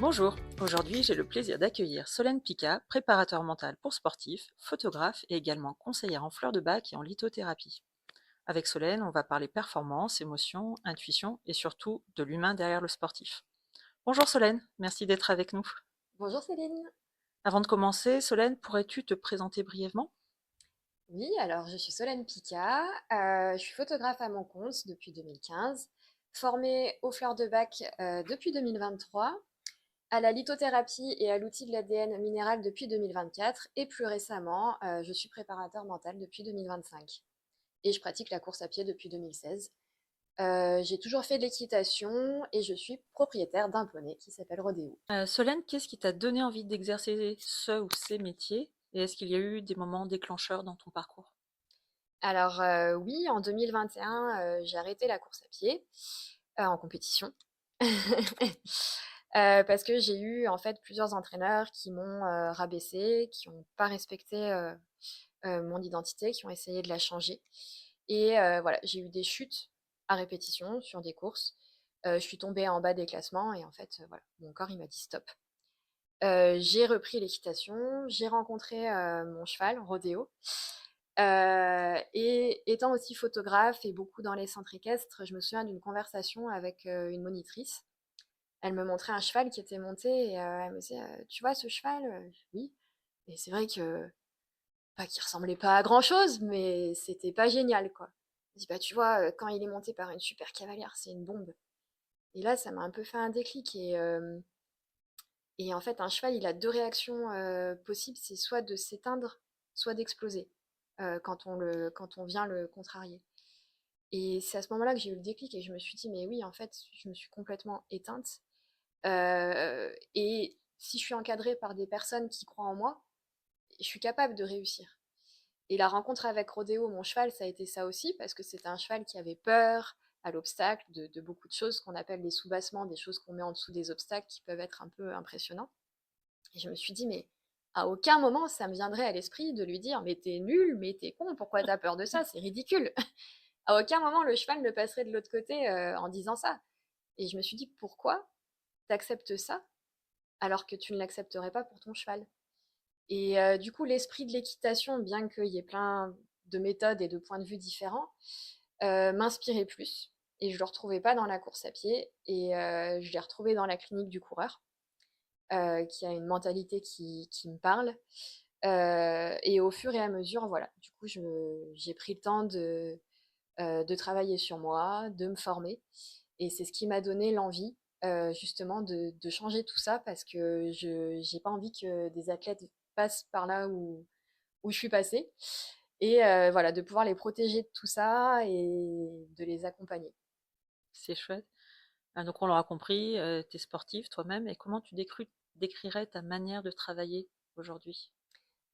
Bonjour, aujourd'hui j'ai le plaisir d'accueillir Solène Pica, préparateur mental pour sportifs, photographe et également conseillère en fleurs de bac et en lithothérapie. Avec Solène, on va parler performance, émotion, intuition et surtout de l'humain derrière le sportif. Bonjour Solène, merci d'être avec nous. Bonjour Céline. Avant de commencer, Solène, pourrais-tu te présenter brièvement? Oui, alors je suis Solène Pica, je suis photographe à mon compte depuis 2015, formée aux fleurs de bac depuis 2023, à la lithothérapie et à l'outil de l'ADN minéral depuis 2024 et plus récemment, je suis préparateur mental depuis 2025 et je pratique la course à pied depuis 2016. J'ai toujours fait de l'équitation et je suis propriétaire d'un poney qui s'appelle Rodéo. Solène, qu'est-ce qui t'a donné envie d'exercer ce ou ces métiers et est-ce qu'il y a eu des moments déclencheurs dans ton parcours? Alors oui, en 2021, j'ai arrêté la course à pied en compétition. Parce que j'ai eu en fait plusieurs entraîneurs qui m'ont rabaissée, qui n'ont pas respecté mon identité, qui ont essayé de la changer. Et voilà, j'ai eu des chutes à répétition sur des courses. Je suis tombée en bas des classements et en fait, voilà, mon corps il m'a dit stop. J'ai repris l'équitation, j'ai rencontré mon cheval, Rodéo. Et étant aussi photographe et beaucoup dans les centres équestres, je me souviens d'une conversation avec une monitrice. Elle me montrait un cheval qui était monté et elle me disait Tu vois ce cheval Oui. Et c'est vrai que, pas qu'il ressemblait pas à grand chose, mais c'était pas génial quoi. Je dis Bah, tu vois, quand il est monté par une super cavalière, c'est une bombe. Et là, ça m'a un peu fait un déclic. Et en fait, un cheval, il a deux réactions possibles c'est soit de s'éteindre, soit d'exploser quand on vient le contrarier. Et c'est à ce moment-là que j'ai eu le déclic et je me suis dit, mais oui, en fait, je me suis complètement éteinte. Et si je suis encadrée par des personnes qui croient en moi, je suis capable de réussir. Et la rencontre avec Rodéo, mon cheval, ça a été ça aussi, parce que c'était un cheval qui avait peur à l'obstacle, de beaucoup de choses qu'on appelle des sous-bassements, des choses qu'on met en dessous des obstacles qui peuvent être un peu impressionnants. Et je me suis dit, mais à aucun moment ça me viendrait à l'esprit de lui dire, mais t'es nul, mais t'es con, pourquoi t'as peur de ça, c'est ridicule. À aucun moment le cheval ne passerait de l'autre côté en disant ça. Et je me suis dit, pourquoi t'acceptes ça alors que tu ne l'accepterais pas pour ton cheval. Et du coup, l'esprit de l'équitation, bien qu'il y ait plein de méthodes et de points de vue différents, m'inspirait plus. Et je ne le retrouvais pas dans la course à pied. Et je l'ai retrouvé dans la clinique du coureur, qui a une mentalité qui me parle. Et au fur et à mesure, voilà, du coup, j'ai pris le temps de travailler sur moi, de me former. Et c'est ce qui m'a donné l'envie, justement, de changer tout ça parce que je n'ai pas envie que des athlètes passent par là où je suis passée. Et voilà, de pouvoir les protéger de tout ça et de les accompagner. C'est chouette. Donc on l'aura compris, tu es sportive toi-même et comment décrirais ta manière de travailler aujourd'hui?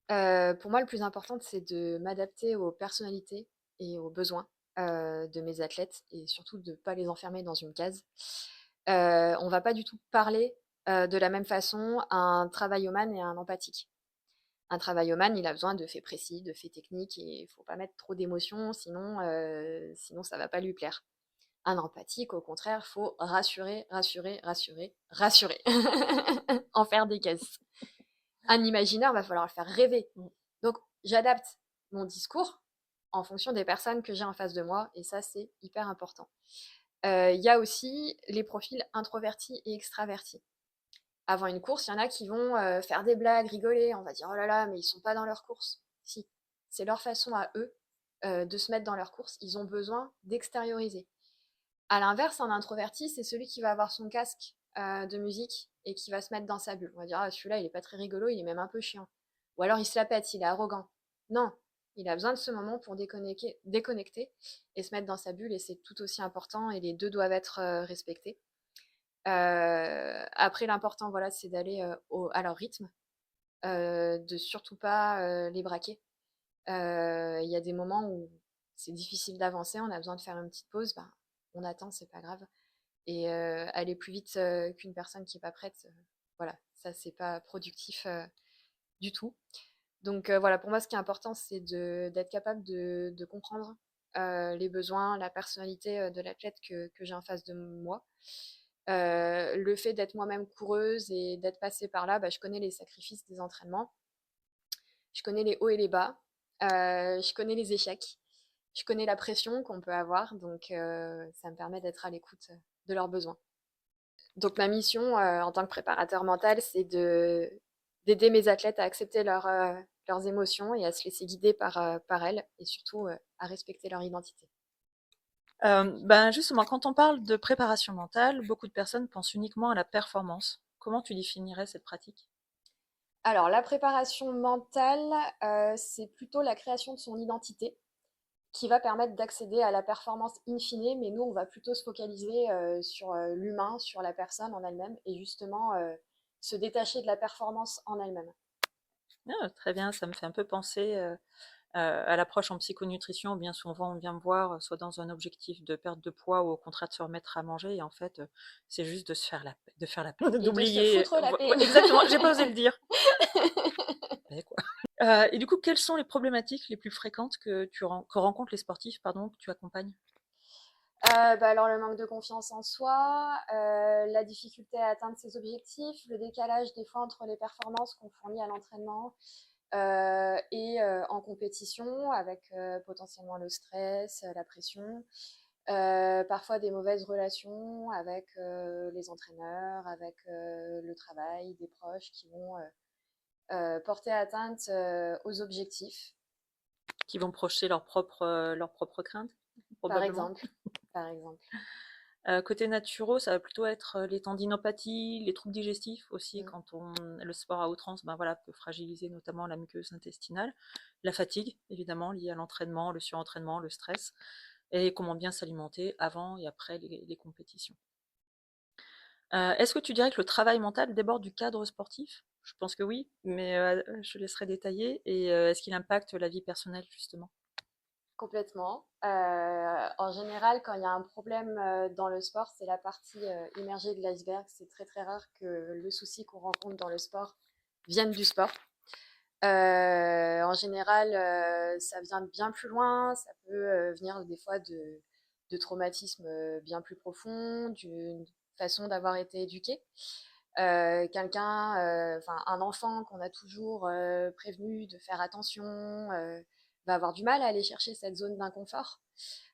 Pour moi, le plus important, c'est de m'adapter aux personnalités et aux besoins de mes athlètes et surtout de ne pas les enfermer dans une case. On va pas du tout parler de la même façon à un travailloman et à un empathique. Un travailloman, il a besoin de faits précis, de faits techniques et il faut pas mettre trop d'émotions, sinon ça va pas lui plaire. Un empathique, au contraire, faut rassurer, rassurer, rassurer, rassurer. En faire des caisses. Un imaginaire, va falloir le faire rêver. Mmh. Donc, j'adapte mon discours en fonction des personnes que j'ai en face de moi, et ça, c'est hyper important. Il y a aussi les profils introvertis et extravertis. Avant une course, il y en a qui vont faire des blagues, rigoler. On va dire, oh là là, mais ils sont pas dans leur course. Si, c'est leur façon à eux de se mettre dans leur course. Ils ont besoin d'extérioriser. À l'inverse, un introverti, c'est celui qui va avoir son casque de musique et qui va se mettre dans sa bulle. On va dire, ah, celui-là, il est pas très rigolo, il est même un peu chiant. Ou alors, il se la pète, il est arrogant. Non, il a besoin de ce moment pour déconnecter et se mettre dans sa bulle, et c'est tout aussi important, et les deux doivent être respectés. Après, l'important, voilà, c'est d'aller à leur rythme, de surtout pas les braquer. Il y a des moments où c'est difficile d'avancer, on a besoin de faire une petite pause, ben, on attend, c'est pas grave. Et aller plus vite qu'une personne qui est pas prête, voilà, ça c'est pas productif du tout. Donc voilà, pour moi, ce qui est important, c'est d'être capable de comprendre les besoins, la personnalité de l'athlète que j'ai en face de moi, Le fait d'être moi-même coureuse et d'être passée par là, je connais les sacrifices des entraînements. Je connais les hauts et les bas. Je connais les échecs. Je connais la pression qu'on peut avoir. Donc, ça me permet d'être à l'écoute de leurs besoins. Donc, ma mission en tant que préparateur mental, c'est d'aider mes athlètes à accepter leurs émotions et à se laisser guider par elles et surtout à respecter leur identité. Justement, quand on parle de préparation mentale, beaucoup de personnes pensent uniquement à la performance. Comment tu définirais cette pratique? Alors, la préparation mentale, c'est plutôt la création de son identité qui va permettre d'accéder à la performance in fine, mais nous, on va plutôt se focaliser sur l'humain, sur la personne en elle-même, et justement se détacher de la performance en elle-même. Ah, très bien, ça me fait un peu penser à l'approche en psychonutrition. Bien souvent, on vient me voir soit dans un objectif de perte de poids ou au contraire de se remettre à manger. Et en fait, c'est juste de se faire de faire la peine, Et de se d'oublier. foutre la paix. Exactement, j'ai pas osé le dire. Mais quoi. Et du coup, quelles sont les problématiques les plus fréquentes que rencontrent les sportifs, pardon, que tu accompagnes? Alors le manque de confiance en soi, la difficulté à atteindre ses objectifs, le décalage des fois entre les performances qu'on fournit à l'entraînement et en compétition avec potentiellement le stress, la pression, parfois des mauvaises relations avec les entraîneurs, avec le travail, des proches qui vont porter atteinte aux objectifs, Qui vont projeter leurs propres craintes, par probablement. exemple. Par exemple. Côté naturo, ça va plutôt être les tendinopathies, les troubles digestifs aussi, Mm. quand le sport à outrance voilà, peut fragiliser notamment la muqueuse intestinale. La fatigue, évidemment, liée à l'entraînement, le surentraînement, le stress, et comment bien s'alimenter avant et après les compétitions. Est-ce que tu dirais que le travail mental déborde du cadre sportif? Je pense que oui, mais je laisserai détailler. Et est-ce qu'il impacte la vie personnelle, justement? Complètement. En général, quand il y a un problème dans le sport, c'est la partie immergée de l'iceberg. C'est très très rare que le souci qu'on rencontre dans le sport vienne du sport. En général, ça vient de bien plus loin. Ça peut venir des fois de traumatismes bien plus profonds, d'une façon d'avoir été éduqué. Un enfant qu'on a toujours prévenu de faire attention, va avoir du mal à aller chercher cette zone d'inconfort.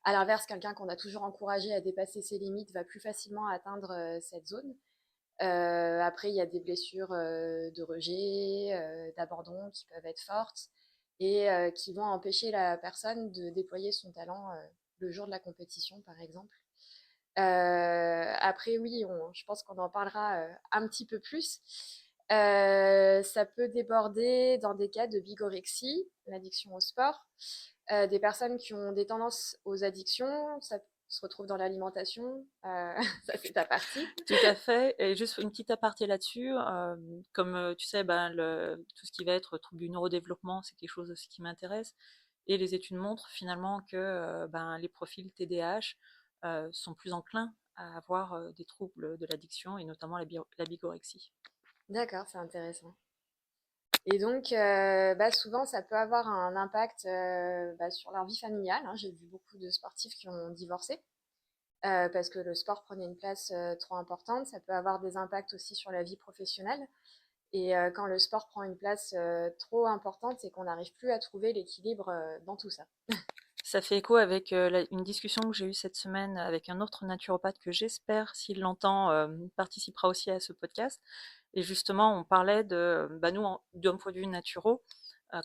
À l'inverse, quelqu'un qu'on a toujours encouragé à dépasser ses limites va plus facilement atteindre cette zone. Après, il y a des blessures de rejet, d'abandon qui peuvent être fortes et qui vont empêcher la personne de déployer son talent le jour de la compétition, par exemple. Après, oui, je pense qu'on en parlera un petit peu plus. Ça peut déborder dans des cas de bigorexie, l'addiction au sport. Des personnes qui ont des tendances aux addictions, ça se retrouve dans l'alimentation. Ça, c'est ta partie. Tout à fait. Et juste une petite aparté là-dessus, comme tu sais, tout ce qui va être trouble du neurodéveloppement, c'est quelque chose aussi qui m'intéresse. Et les études montrent finalement que les profils TDAH sont plus enclins à avoir des troubles de l'addiction et notamment la bigorexie. D'accord, c'est intéressant. Et donc, souvent, ça peut avoir un impact sur leur vie familiale, hein. J'ai vu beaucoup de sportifs qui ont divorcé parce que le sport prenait une place trop importante. Ça peut avoir des impacts aussi sur la vie professionnelle. Et quand le sport prend une place trop importante, c'est qu'on n'arrive plus à trouver l'équilibre dans tout ça. Ça fait écho avec une discussion que j'ai eue cette semaine avec un autre naturopathe que j'espère, s'il l'entend, participera aussi à ce podcast. Et justement, on parlait nous, d'un point de vue naturo,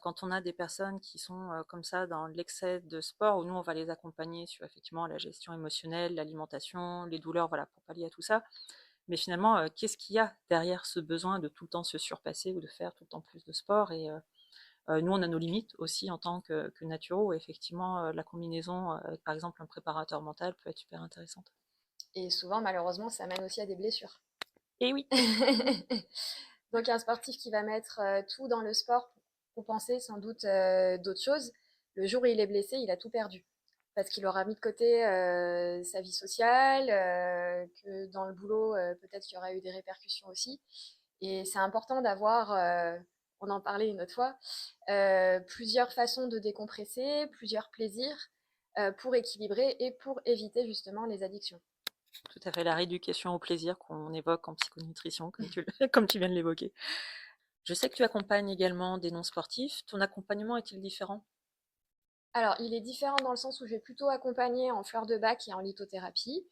quand on a des personnes qui sont comme ça dans l'excès de sport, où nous, on va les accompagner sur effectivement la gestion émotionnelle, l'alimentation, les douleurs, voilà, pour pallier à tout ça. Mais finalement, qu'est-ce qu'il y a derrière ce besoin de tout le temps se surpasser ou de faire tout le temps plus de sport? Et nous, on a nos limites aussi en tant que naturo. Et effectivement, la combinaison avec, par exemple, un préparateur mental peut être super intéressante. Et souvent, malheureusement, ça mène aussi à des blessures. Et oui. Donc, un sportif qui va mettre tout dans le sport pour compenser sans doute d'autres choses, le jour où il est blessé, il a tout perdu. Parce qu'il aura mis de côté sa vie sociale, que dans le boulot, peut-être qu'il y aura eu des répercussions aussi. Et c'est important d'avoir, on en parlait une autre fois, plusieurs façons de décompresser, plusieurs plaisirs pour équilibrer et pour éviter justement les addictions. Tout à fait, la rééducation au plaisir qu'on évoque en psychonutrition, comme comme tu viens de l'évoquer. Je sais que tu accompagnes également des non-sportifs. Ton accompagnement est-il différent? Alors, il est différent dans le sens où je vais plutôt accompagner en fleur de bac et en lithothérapie.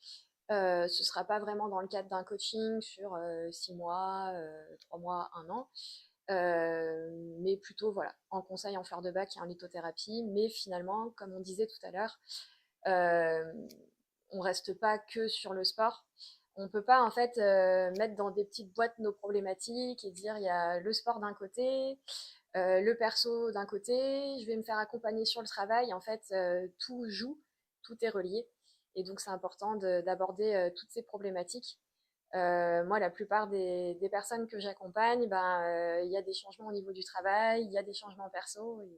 Ce ne sera pas vraiment dans le cadre d'un coaching sur 6 mois, 3 mois, 1 an, mais plutôt voilà, en conseil en fleur de bac et en lithothérapie. Mais finalement, comme on disait tout à l'heure, euh, on reste pas que sur le sport. On peut pas en fait mettre dans des petites boîtes nos problématiques et dire il y a le sport d'un côté, le perso d'un côté, je vais me faire accompagner sur le travail. En fait, tout joue, tout est relié. Et donc, c'est important d'aborder toutes ces problématiques. Moi, la plupart des personnes que j'accompagne, ben, il y a des changements au niveau du travail, il y a des changements perso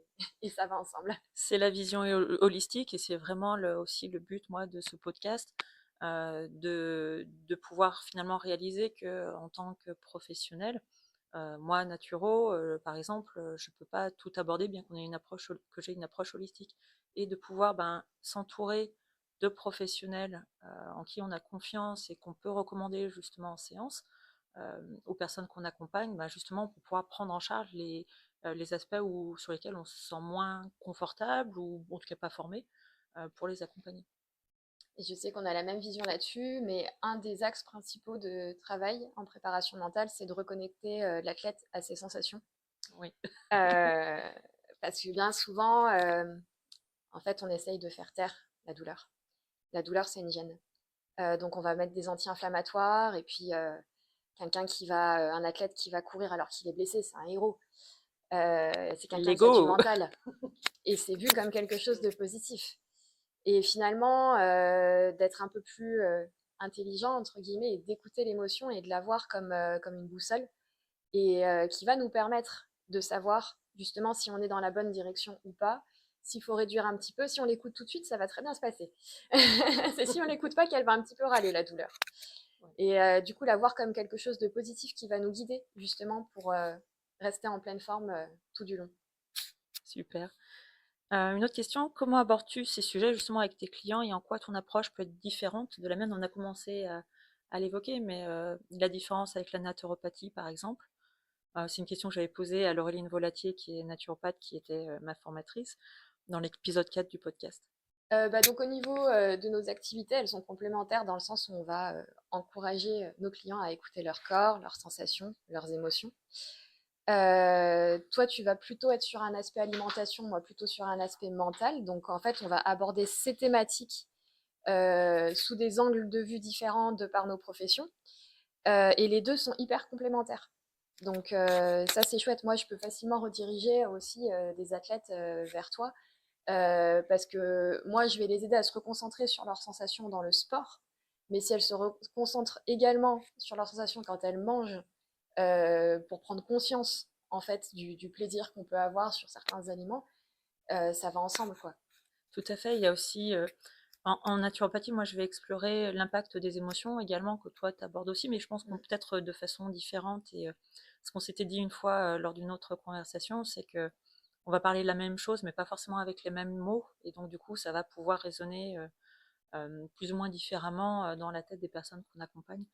et ça va ensemble. C'est la vision holistique et c'est vraiment aussi le but, moi, de ce podcast, de pouvoir finalement réaliser que en tant que professionnel, moi, naturo, par exemple, je peux pas tout aborder bien qu'on ait une approche, que j'ai une approche holistique et de pouvoir ben, s'entourer de professionnels en qui on a confiance et qu'on peut recommander justement en séance aux personnes qu'on accompagne, ben, justement pour pouvoir prendre en charge les aspects sur lesquels on se sent moins confortable ou en tout cas pas formé pour les accompagner. Et je sais qu'on a la même vision là-dessus, mais un des axes principaux de travail en préparation mentale, c'est de reconnecter l'athlète à ses sensations. Oui, Euh, Parce que bien souvent, en fait, on essaye de faire taire la douleur. La douleur, c'est une gêne. Donc, on va mettre des anti-inflammatoires et puis un athlète qui va courir alors qu'il est blessé, c'est un héros. C'est quelqu'un qui a du l'ego. mental et c'est vu comme quelque chose de positif. Et finalement, d'être un peu plus intelligent, entre guillemets, et d'écouter l'émotion et de la voir comme une boussole et qui va nous permettre de savoir justement si on est dans la bonne direction ou pas. S'il faut réduire un petit peu, si on l'écoute tout de suite, ça va très bien se passer. C'est si on l'écoute pas qu'elle va un petit peu râler la douleur. Et du coup, la voir comme quelque chose de positif qui va nous guider justement pour rester en pleine forme tout du long. Super. Une autre question, comment abordes-tu ces sujets justement avec tes clients et en quoi ton approche peut être différente de la mienne? On a commencé à l'évoquer, mais la différence avec la naturopathie par exemple, c'est une question que j'avais posée à Laureline Volatier qui est naturopathe, qui était ma formatrice, dans l'épisode 4 du podcast. Donc au niveau de nos activités, elles sont complémentaires dans le sens où on va encourager nos clients à écouter leur corps, leurs sensations, leurs émotions. Toi, tu vas plutôt être sur un aspect alimentation, moi plutôt sur un aspect mental. Donc en fait, on va aborder ces thématiques sous des angles de vue différents de par nos professions. Et les deux sont hyper complémentaires. Donc ça, c'est chouette. Moi, je peux facilement rediriger aussi des athlètes vers toi parce que moi, je vais les aider à se reconcentrer sur leurs sensations dans le sport. Mais si elles se concentrent également sur leurs sensations quand elles mangent, pour prendre conscience en fait du plaisir qu'on peut avoir sur certains aliments, ça va ensemble quoi. Tout à fait, il y a aussi en naturopathie, moi je vais explorer l'impact des émotions également que toi tu abordes aussi, mais je pense qu'on Mm. peut-être de façon différente et ce qu'on s'était dit une fois lors d'une autre conversation, c'est que on va parler de la même chose, mais pas forcément avec les mêmes mots, et donc du coup ça va pouvoir résonner plus ou moins différemment dans la tête des personnes qu'on accompagne.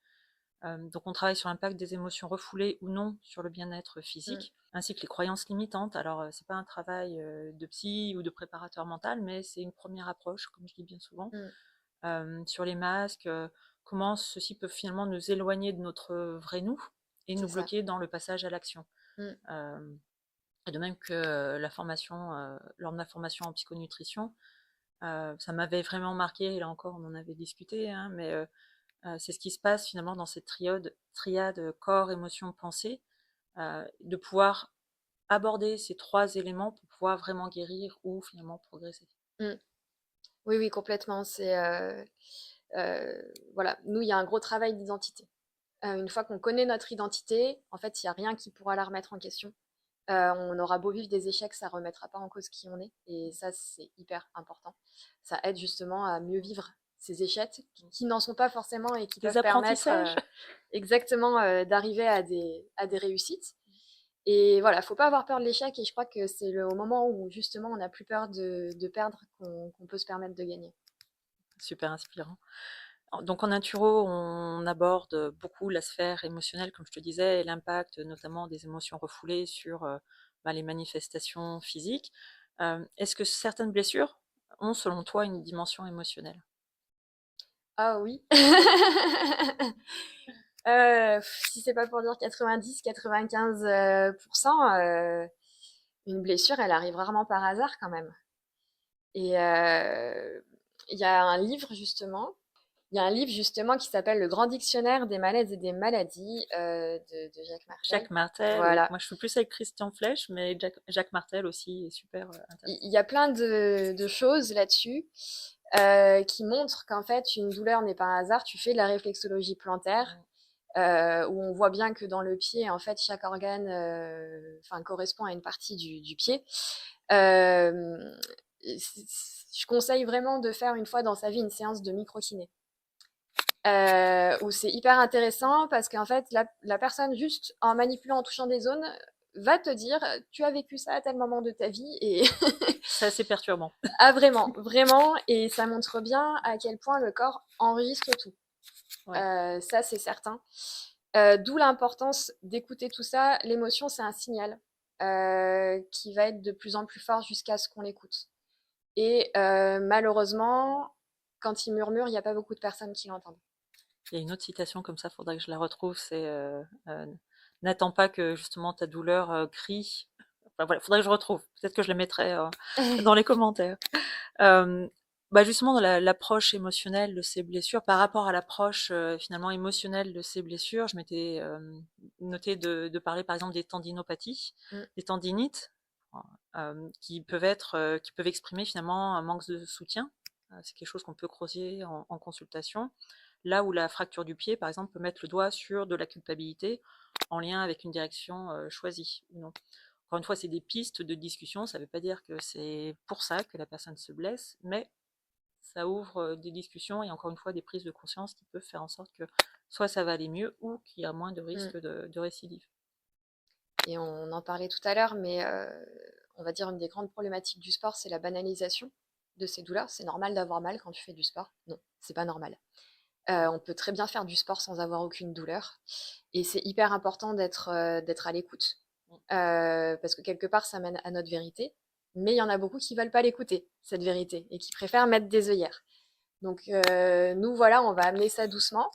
Donc on travaille sur l'impact des émotions refoulées ou non sur le bien-être Mm. physique, ainsi que les croyances limitantes. Alors c'est pas un travail de psy ou de préparateur mental, mais c'est une première approche, comme je dis bien souvent, Mm. sur les masques, comment ceci peut finalement nous éloigner de notre vrai nous et C'est nous ça. bloquer dans le passage à l'action. Mm. Euh, de même que la formation, lors de ma formation en psychonutrition, ça m'avait vraiment marqué, et là encore on en avait discuté, hein, mais c'est ce qui se passe finalement dans cette triade corps, émotion, pensée, de pouvoir aborder ces trois éléments pour pouvoir vraiment guérir ou finalement progresser. Mm. Oui, oui, complètement. Euh, voilà, nous, il y a un gros travail d'identité. Une fois qu'on connaît notre identité, en fait, il n'y a rien qui pourra la remettre en question. On aura beau vivre des échecs, ça ne remettra pas en cause qui on est. Et ça, c'est hyper important. Ça aide justement à mieux vivre ces échecs qui n'en sont pas forcément et qui Des peuvent permettre apprentissages. exactement d'arriver à des réussites. Et voilà, faut pas avoir peur de l'échec. Et je crois que c'est au moment où justement on n'a plus peur de perdre qu'on peut se permettre de gagner. Super inspirant. Donc en naturo, on aborde beaucoup la sphère émotionnelle, comme je te disais, et l'impact notamment des émotions refoulées sur les manifestations physiques. Est-ce que certaines blessures ont, selon toi, une dimension émotionnelle? Ah oui. Si c'est pas pour dire 90-95 une blessure, elle arrive rarement par hasard quand même. Et il y a un livre justement, il y a un livre justement qui s'appelle Le Grand Dictionnaire des malaises et des maladies de Jacques Martel. Jacques Martel, oui. Voilà. Moi, je suis plus avec Christian Flech, mais Jacques Martel aussi est super intéressant. Il y a plein de choses là-dessus qui montrent qu'en fait, une douleur n'est pas un hasard. Tu fais de la réflexologie plantaire, où on voit bien que dans le pied, en fait, chaque organe correspond à une partie du pied. Euh, je conseille vraiment de faire une fois dans sa vie une séance de micro-kiné. Où c'est hyper intéressant parce qu'en fait, la personne, juste en manipulant, en touchant des zones, va te dire, tu as vécu ça à tel moment de ta vie et C'est assez perturbant. ah vraiment, vraiment, et ça montre bien à quel point le corps enregistre tout. Ouais. Ça, c'est certain. D'où l'importance d'écouter tout ça. L'émotion, c'est un signal qui va être de plus en plus fort jusqu'à ce qu'on l'écoute. Et malheureusement, quand il murmure, il n'y a pas beaucoup de personnes qui l'entendent. Il y a une autre citation comme ça, il faudrait que je la retrouve, c'est n'attends pas que justement ta douleur crie. Enfin voilà, faudrait que je retrouve. Peut-être que je la mettrai dans les commentaires. Euh, Justement, dans l'approche émotionnelle de ces blessures, par rapport à l'approche finalement émotionnelle de ces blessures, je m'étais noté de parler par exemple des tendinopathies, Mm, des tendinites, qui peuvent exprimer finalement un manque de soutien. C'est quelque chose qu'on peut creuser en consultation. Là où la fracture du pied, par exemple, peut mettre le doigt sur de la culpabilité en lien avec une direction choisie ou non. Encore une fois, c'est des pistes de discussion. Ça ne veut pas dire que c'est pour ça que la personne se blesse, mais ça ouvre des discussions et encore une fois des prises de conscience qui peuvent faire en sorte que soit ça va aller mieux ou qu'il y a moins de mm. risques de récidive. Et on en parlait tout à l'heure, mais on va dire une des grandes problématiques du sport, c'est la banalisation de ces douleurs. C'est normal d'avoir mal quand tu fais du sport? Non, c'est pas normal. On peut très bien faire du sport sans avoir aucune douleur. Et c'est hyper important d'être à l'écoute. Parce que quelque part, ça mène à notre vérité. Mais il y en a beaucoup qui veulent pas l'écouter, cette vérité, et qui préfèrent mettre des œillères. Donc nous, voilà, on va amener ça doucement.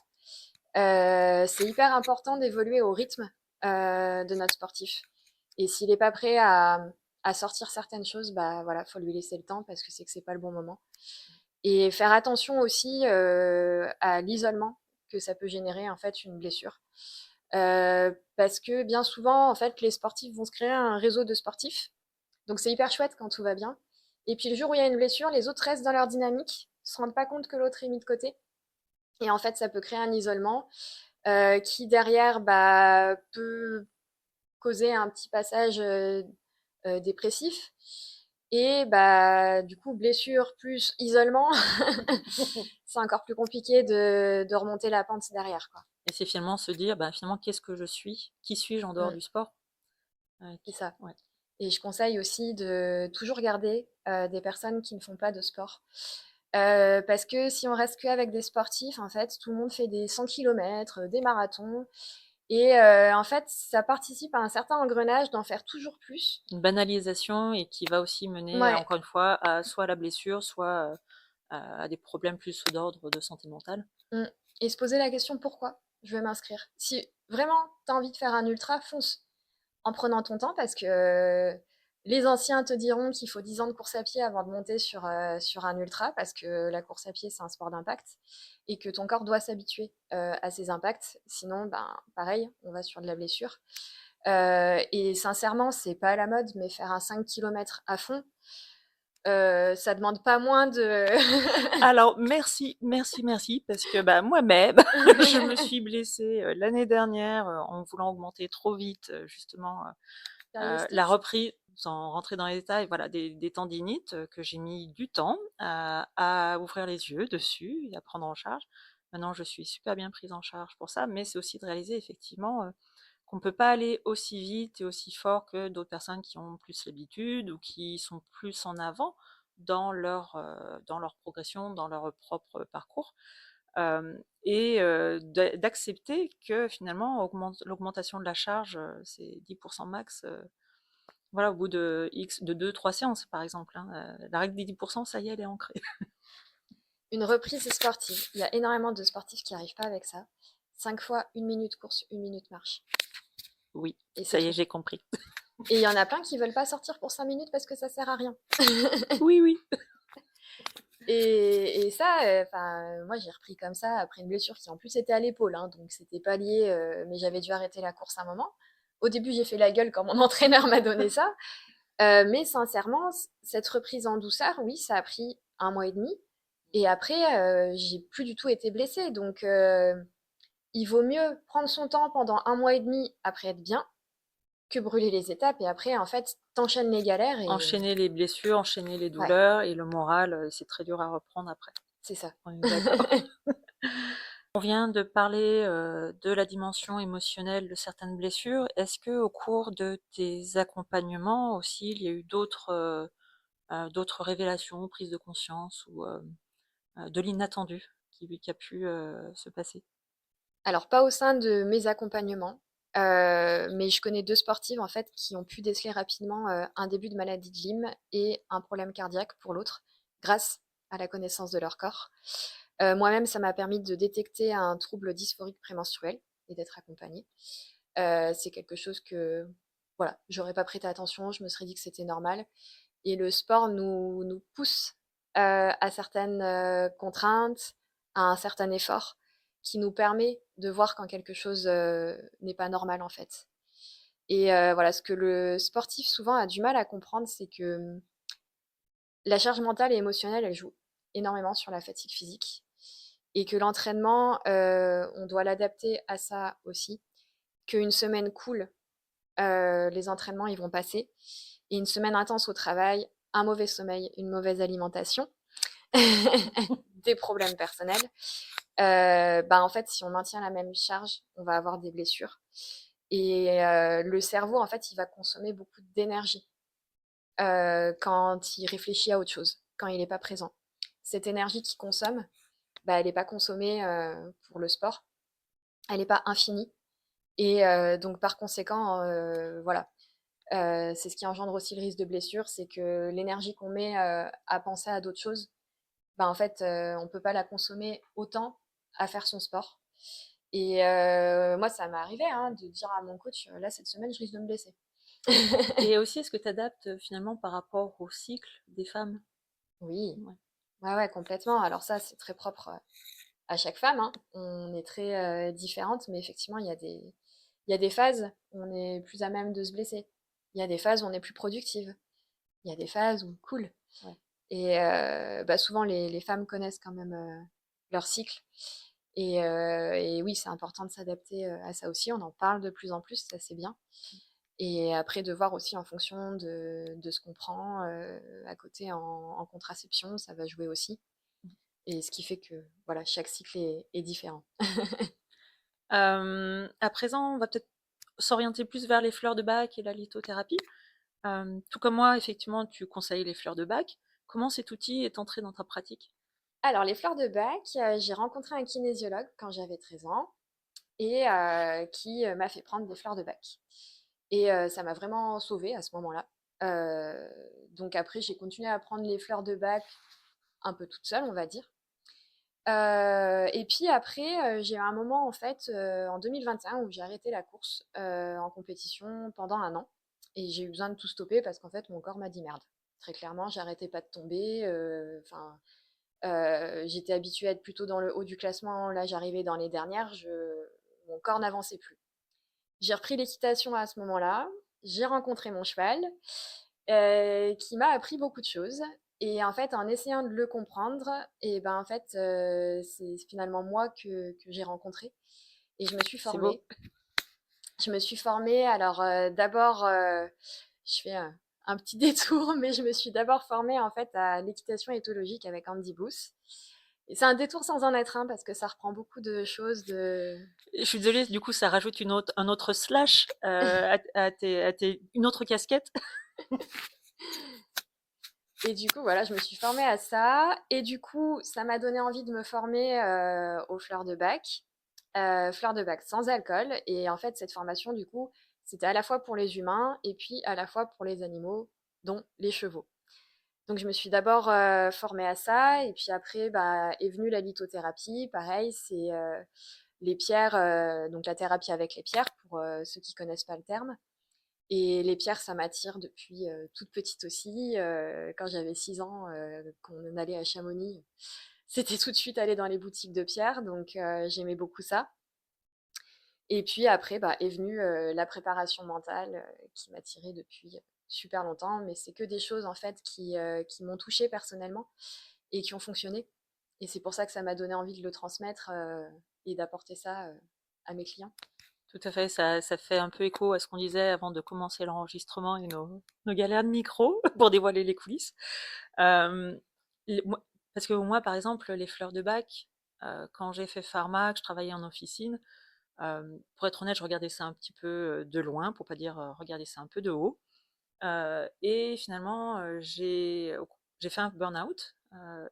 C'est hyper important d'évoluer au rythme de notre sportif. Et s'il n'est pas prêt à sortir certaines choses, bah voilà, faut lui laisser le temps parce que c'est que c'est pas le bon moment. Et faire attention aussi à l'isolement que ça peut générer en fait une blessure. Parce que bien souvent, en fait, les sportifs vont se créer un réseau de sportifs. Donc c'est hyper chouette quand tout va bien. Et puis le jour où il y a une blessure, les autres restent dans leur dynamique, se rendent pas compte que l'autre est mis de côté. Et en fait, ça peut créer un isolement qui derrière peut causer un petit passage dépressif. Et du coup, blessure plus isolement, c'est encore plus compliqué de remonter la pente derrière, quoi. Et c'est finalement se dire, finalement, qu'est-ce que je suis? Qui suis-je en dehors Mm, du sport? c'est ça. Ouais. Et je conseille aussi de toujours garder des personnes qui ne font pas de sport. Parce que si on reste qu'avec des sportifs, en fait, tout le monde fait des 100 km, des marathons. Et en fait, ça participe à un certain engrenage d'en faire toujours plus. Une banalisation et qui va aussi mener, Ouais. encore une fois, à soit la blessure, soit à des problèmes plus d'ordre de santé mentale. Mm. Et se poser la question pourquoi je vais m'inscrire. Si vraiment tu as envie de faire un ultra, fonce en prenant ton temps parce que les anciens te diront qu'il faut 10 ans de course à pied avant de monter sur un ultra parce que la course à pied c'est un sport d'impact et que ton corps doit s'habituer à ces impacts. Sinon, pareil, on va sur de la blessure. Et sincèrement, c'est pas à la mode, mais faire un 5 km à fond, ça demande pas moins de. Alors, merci, merci, merci, parce que moi-même, je me suis blessée l'année dernière en voulant augmenter trop vite, justement, la Périostite. reprise, sans rentrer dans les détails, voilà, des tendinites que j'ai mis du temps à ouvrir les yeux dessus et à prendre en charge. Maintenant, je suis super bien prise en charge pour ça, mais c'est aussi de réaliser effectivement qu'on ne peut pas aller aussi vite et aussi fort que d'autres personnes qui ont plus l'habitude ou qui sont plus en avant dans leur progression, dans leur propre parcours. et d'accepter que finalement l'augmentation de la charge, c'est 10% max. Voilà, au bout de X, de 2-3 séances, par exemple, hein. La règle des 10%, ça y est, elle est ancrée. Une reprise sportive. Il y a énormément de sportifs qui n'arrivent pas avec ça. 5 fois 1 minute course, 1 minute marche. Oui, Et c'est ça y est, tout. j'ai compris. Et il y en a plein qui veulent pas sortir pour 5 minutes parce que ça sert à rien. Oui, oui. Et ça, moi j'ai repris comme ça après une blessure qui en plus était à l'épaule, hein, donc c'était pas lié, mais j'avais dû arrêter la course un moment. Au début, j'ai fait la gueule quand mon entraîneur m'a donné ça, mais sincèrement, cette reprise en douceur, oui, ça a pris 1 mois et demi. Et après, j'ai plus du tout été blessée, donc il vaut mieux prendre son temps pendant 1 mois et demi après être bien que brûler les étapes et après, en fait, t'enchaînes les galères et Enchaîner les blessures, enchaîner les ouais, douleurs et le moral, c'est très dur à reprendre après. c'est ça. On est d'accord. On vient de parler de la dimension émotionnelle de certaines blessures. Est-ce que au cours de tes accompagnements aussi, il y a eu d'autres révélations, prises de conscience ou de l'inattendu qui a pu se passer? Alors, pas au sein de mes accompagnements, mais je connais 2 sportives, en fait, qui ont pu déceler rapidement, un début de maladie de Lyme et un problème cardiaque pour l'autre, grâce à la connaissance de leur corps. Moi-même, ça m'a permis de détecter un trouble dysphorique prémenstruel et d'être accompagnée. C'est quelque chose que, voilà, j'aurais pas prêté attention, je me serais dit que c'était normal et le sport nous pousse, à certaines, contraintes, à un certain effort qui nous permet de voir quand quelque chose, n'est pas normal, en fait et voilà, ce que le sportif souvent a du mal à comprendre, c'est que, la charge mentale et émotionnelle, elle joue énormément sur la fatigue physique et que l'entraînement, on doit l'adapter à ça aussi. Qu'une semaine cool, les entraînements, ils vont passer et une semaine intense au travail, un mauvais sommeil, une mauvaise alimentation, des problèmes personnels, en fait, si on maintient la même charge, on va avoir des blessures et le cerveau, en fait, il va consommer beaucoup d'énergie, quand il réfléchit à autre chose, quand il est pas présent. Cette énergie qu'il consomme, elle est pas consommée, pour le sport, elle est pas infinie et donc par conséquent, voilà, c'est ce qui engendre aussi le risque de blessure, c'est que l'énergie qu'on met, à penser à d'autres choses, en fait, on peut pas la consommer autant à faire son sport et moi, ça m'est arrivé, hein, de dire à mon coach: «Là, cette semaine, je risque de me blesser». Et aussi, est-ce que tu adaptes finalement par rapport au cycle des femmes? Oui, Ouais. ouais, ouais, complètement. Alors ça, c'est très propre, à chaque femme, hein. On est très, différentes, mais effectivement, il y a des phases où on est plus à même de se blesser. Il y a des phases où on est plus productive. Il y a des phases où cool. Ouais. Et souvent les femmes connaissent quand même, leur cycle et oui, c'est important de s'adapter, à ça aussi. On en parle de plus en plus, ça c'est bien et après de voir aussi en fonction de ce qu'on prend, à côté en contraception, ça va jouer aussi et ce qui fait que, voilà, chaque cycle est différent. À présent, on va peut-être s'orienter plus vers les fleurs de bac et la lithothérapie. Tout comme moi, effectivement, tu conseilles les fleurs de bac. Comment cet outil est entré dans ta pratique? Alors les fleurs de bac, j'ai rencontré un kinésiologue quand j'avais 13 ans et qui, m'a fait prendre des fleurs de bac et ça m'a vraiment sauvée à ce moment-là. Donc après j'ai continué à prendre les fleurs de bac un peu toute seule, on va dire. Et puis après, j'ai eu un moment en fait, en 2021 où j'ai arrêté la course, en compétition pendant 1 an et j'ai eu besoin de tout stopper parce qu'en fait mon corps m'a dit: «Merde». Très clairement, j'arrêtais pas de tomber, j'étais habituée à être plutôt dans le haut du classement. Là, j'arrivais dans les dernières, mon corps n'avançait plus. J'ai repris l'équitation à ce moment-là. J'ai rencontré mon cheval, qui m'a appris beaucoup de choses. Et en fait, en essayant de le comprendre, et en fait, c'est finalement moi que j'ai rencontré. Et je me suis C'est beau. formée. Je me suis formée. Alors, d'abord, je fais un petit détour, mais je me suis d'abord formée en fait à l'équitation éthologique avec Andy Booth. Et c'est un détour sans en être un parce que ça reprend beaucoup de choses de. Je suis désolée, du coup, ça rajoute un autre slash une autre casquette. Et du coup, voilà, je me suis formée à ça. Et du coup, ça m'a donné envie de me former aux fleurs de bac sans alcool. Et en fait, cette formation, du coup, c'était à la fois pour les humains et puis à la fois pour les animaux, dont les chevaux. Donc, je me suis d'abord formée à ça. Et puis après, bah, est venue la lithothérapie. Pareil, c'est les pierres, donc la thérapie avec les pierres, pour ceux qui connaissent pas le terme. Et les pierres, ça m'attire depuis toute petite aussi. Quand j'avais 6 ans, qu'on allait à Chamonix, c'était tout de suite aller dans les boutiques de pierres, donc j'aimais beaucoup ça. Et puis après, bah, est venue la préparation mentale qui m'attirait depuis super longtemps, mais c'est que des choses en fait qui m'ont touchée personnellement et qui ont fonctionné. Et c'est pour ça que ça m'a donné envie de le transmettre et d'apporter ça à mes clients. Tout à fait, ça fait un peu écho à ce qu'on disait avant de commencer l'enregistrement et nos galères de micro pour dévoiler les coulisses. Euh, Parce que moi, par exemple, les fleurs de bac, quand j'ai fait pharma, que je travaillais en officine, pour être honnête, je regardais ça un petit peu de loin, pour pas dire regarder ça un peu de haut. Et finalement, j'ai fait un burn-out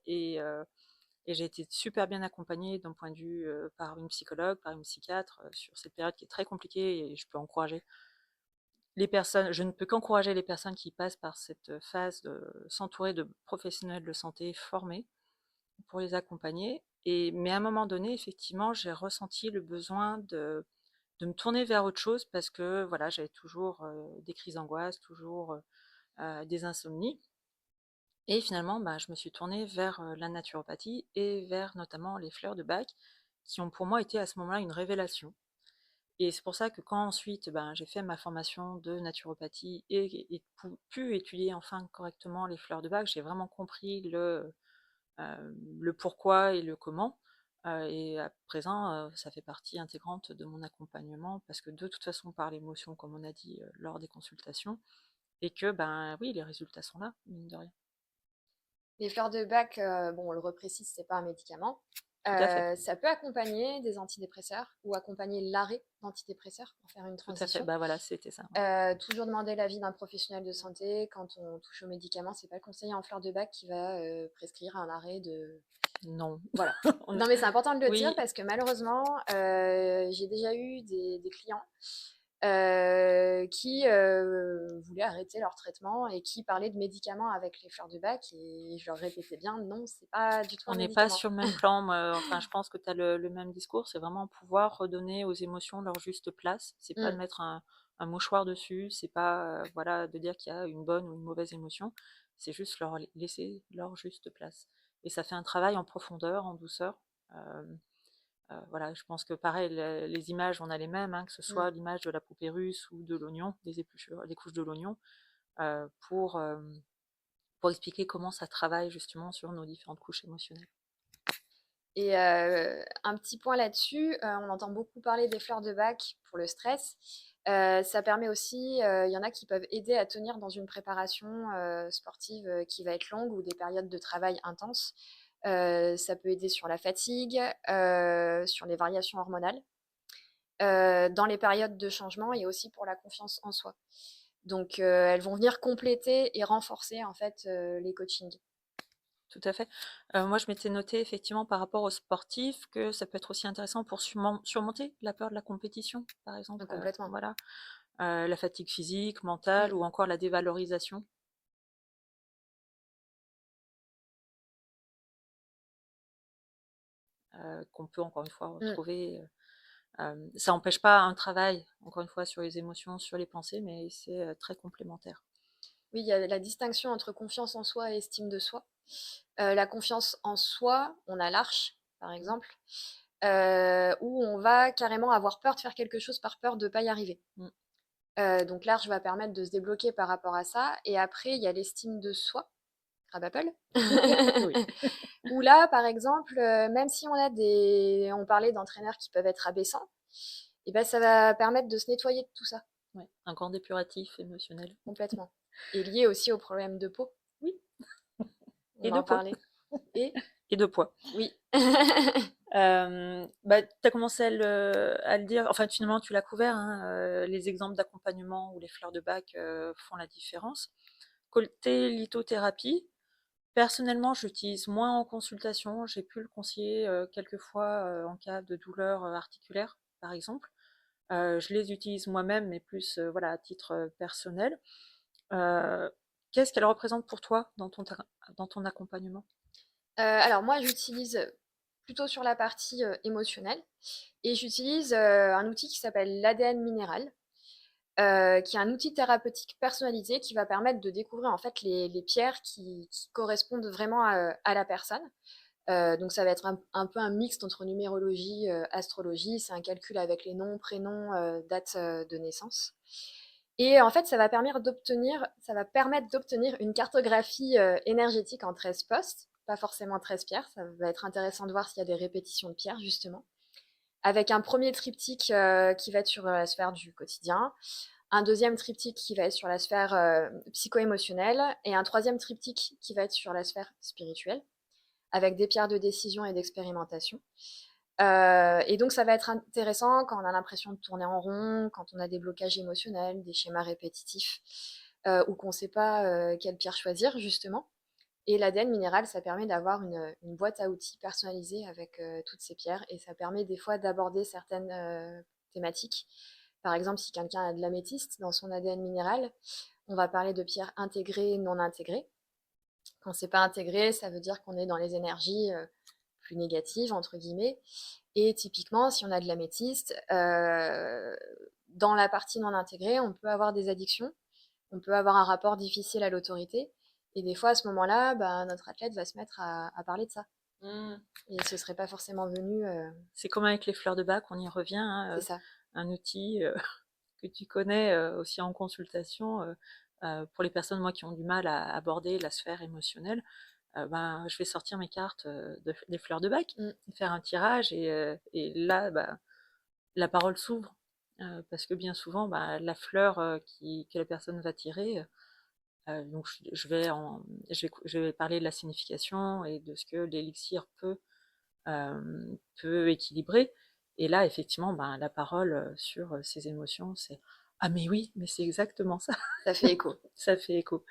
et j'ai été super bien accompagnée d'un point de vue par une psychologue, par une psychiatre sur cette période qui est très compliquée et je peux encourager les personnes, je ne peux qu'encourager les personnes qui passent par cette phase de s'entourer de professionnels de santé formés pour les accompagner. Mais à un moment donné, effectivement, j'ai ressenti le besoin de me tourner vers autre chose parce que voilà, j'avais toujours des crises d'angoisse, toujours des insomnies. Et finalement, bah, je me suis tournée vers la naturopathie et vers notamment les fleurs de bac, qui ont pour moi été à ce moment-là une révélation. Et c'est pour ça que quand ensuite ben, j'ai fait ma formation de naturopathie et pu étudier enfin correctement les fleurs de bac, j'ai vraiment compris le pourquoi et le comment. Et à présent, ça fait partie intégrante de mon accompagnement parce que de toute façon, par l'émotion, comme on a dit lors des consultations, et que ben oui, les résultats sont là, mine de rien. Les fleurs de bac, bon, on le reprécise, c'est pas un médicament. Tout à fait. Ça peut accompagner des antidépresseurs ou accompagner l'arrêt d'antidépresseurs pour faire une Tout à fait. transition. Bah voilà, c'était ça. Ouais. Toujours demander l'avis d'un professionnel de santé quand on touche aux médicaments. C'est pas le conseiller en fleurs de bac qui va prescrire un arrêt de. Non. Voilà. On- Non, mais c'est important de le dire Oui, parce que malheureusement, j'ai déjà eu des clients qui voulaient arrêter leur traitement et qui parlaient de médicaments avec les fleurs de bac et je leur répétais bien non, c'est pas du tout on un n'est pas médicament. sur le même plan. Enfin, je pense que tu as le même discours. C'est vraiment pouvoir redonner aux émotions leur juste place. C'est pas de Mm. mettre un mouchoir dessus. C'est pas voilà de dire qu'il y a une bonne ou une mauvaise émotion. C'est juste leur laisser leur juste place. Et ça fait un travail en profondeur, en douceur. Euh, voilà, je pense que pareil, les images, on a les mêmes, hein, que ce Mm. soit l'image de la poupée russe ou de l'oignon, des épluchures, des couches de l'oignon, euh, pour, euh, pour expliquer comment ça travaille justement sur nos différentes couches émotionnelles. Et un petit point là-dessus, on entend beaucoup parler des fleurs de bac pour le stress. Ça permet aussi, il y en a qui peuvent aider à tenir dans une préparation sportive qui va être longue ou des périodes de travail intenses. Ça peut aider sur la fatigue, sur les variations hormonales, dans les périodes de changement et aussi pour la confiance en soi. Donc, elles vont venir compléter et renforcer en fait les coachings. Tout à fait. Moi, je m'étais noté effectivement par rapport aux sportifs que ça peut être aussi intéressant pour surmonter la peur de la compétition, par exemple. Complètement. Voilà. La fatigue physique, mentale Mm. ou encore la dévalorisation qu'on peut encore une fois Mm. retrouver. Ça n'empêche pas un travail, encore une fois, sur les émotions, sur les pensées, mais c'est très complémentaire. Oui, il y a la distinction entre confiance en soi et estime de soi. La confiance en soi, on a l'arche, par Mhm. exemple, où on va carrément avoir peur de faire quelque chose par peur de ne pas y arriver. Mm. Donc l'arche va permettre de se débloquer par rapport à ça. Et après, il y a l'estime de soi, Crab Apple, Oui. où là, par exemple, même si on parlait d'entraîneurs qui peuvent être abaissants, et ben ça va permettre de se nettoyer de tout ça Ouais. Un grand dépuratif émotionnel. complètement. Et lié aussi aux problèmes de peau, Oui. on Et de en poids. parlait. Et Et de poids. oui. Bah, tu as commencé à le dire, enfin finalement tu l'as couvert, hein, les exemples d'accompagnement où les fleurs de bac font la différence. Côté lithothérapie, Personnellement, j'utilise moins en consultation. J'ai pu le conseiller, quelquefois, en cas de douleur, articulaire, par exemple. Je les utilise moi-même, mais plus, voilà, à titre, personnel. Heu, Qu'est-ce qu'elle représente pour toi dans ton accompagnement? Alors moi, j'utilise plutôt sur la partie, émotionnelle et j'utilise, un outil qui s'appelle l'ADN minéral, qui est un outil thérapeutique personnalisé qui va permettre de découvrir, en fait, les pierres qui correspondent vraiment à la personne. Donc ça va être un peu un mixte entre numérologie, astrologie. C'est un calcul avec les noms, prénoms, date, de naissance et en fait, ça va permettre d'obtenir une cartographie, énergétique en 13 postes, pas forcément 13 pierres. Ça va être intéressant de voir s'il y a des répétitions de pierres, justement. Avec un premier triptyque, qui va être sur, la sphère du quotidien, un deuxième triptyque qui va être sur la sphère, psycho-émotionnelle et un troisième triptyque qui va être sur la sphère spirituelle, avec des pierres de décision et d'expérimentation. Et donc ça va être intéressant quand on a l'impression de tourner en rond, quand on a des blocages émotionnels, des schémas répétitifs, ou qu'on ne sait pas quelle pierre choisir, justement. Et l'ADN minéral, ça permet d'avoir une boîte à outils personnalisée avec toutes ces pierres, et ça permet des fois d'aborder certaines thématiques. Par exemple, si quelqu'un a de l'améthyste dans son ADN minéral, on va parler de pierres intégrées, non intégrées. Quand c'est pas intégré, ça veut dire qu'on est dans les énergies plus négatives, entre guillemets. Et typiquement, si on a de l'améthyste, dans la partie non intégrée, on peut avoir des addictions, on peut avoir un rapport difficile à l'autorité. Et des fois, à ce moment-là, bah, notre athlète va se mettre à parler de ça. Mmh. Et ce serait pas forcément venu. C'est comme avec les fleurs de bac, on y revient, hein, C'est ça. un outil, que tu connais, aussi en consultation, pour les personnes, moi, qui ont du mal à aborder la sphère émotionnelle. Ben, je vais sortir mes cartes, des fleurs de bac, Mm. faire un tirage et là, bah, la parole s'ouvre, parce que bien souvent, bah, la fleur, que la personne va tirer, donc je vais parler de la signification et de ce que l'élixir peut équilibrer. Et là, effectivement, ben, la parole, sur, ses émotions, c'est: «Ah mais oui, mais c'est exactement ça!» Ça fait écho. Ça fait écho.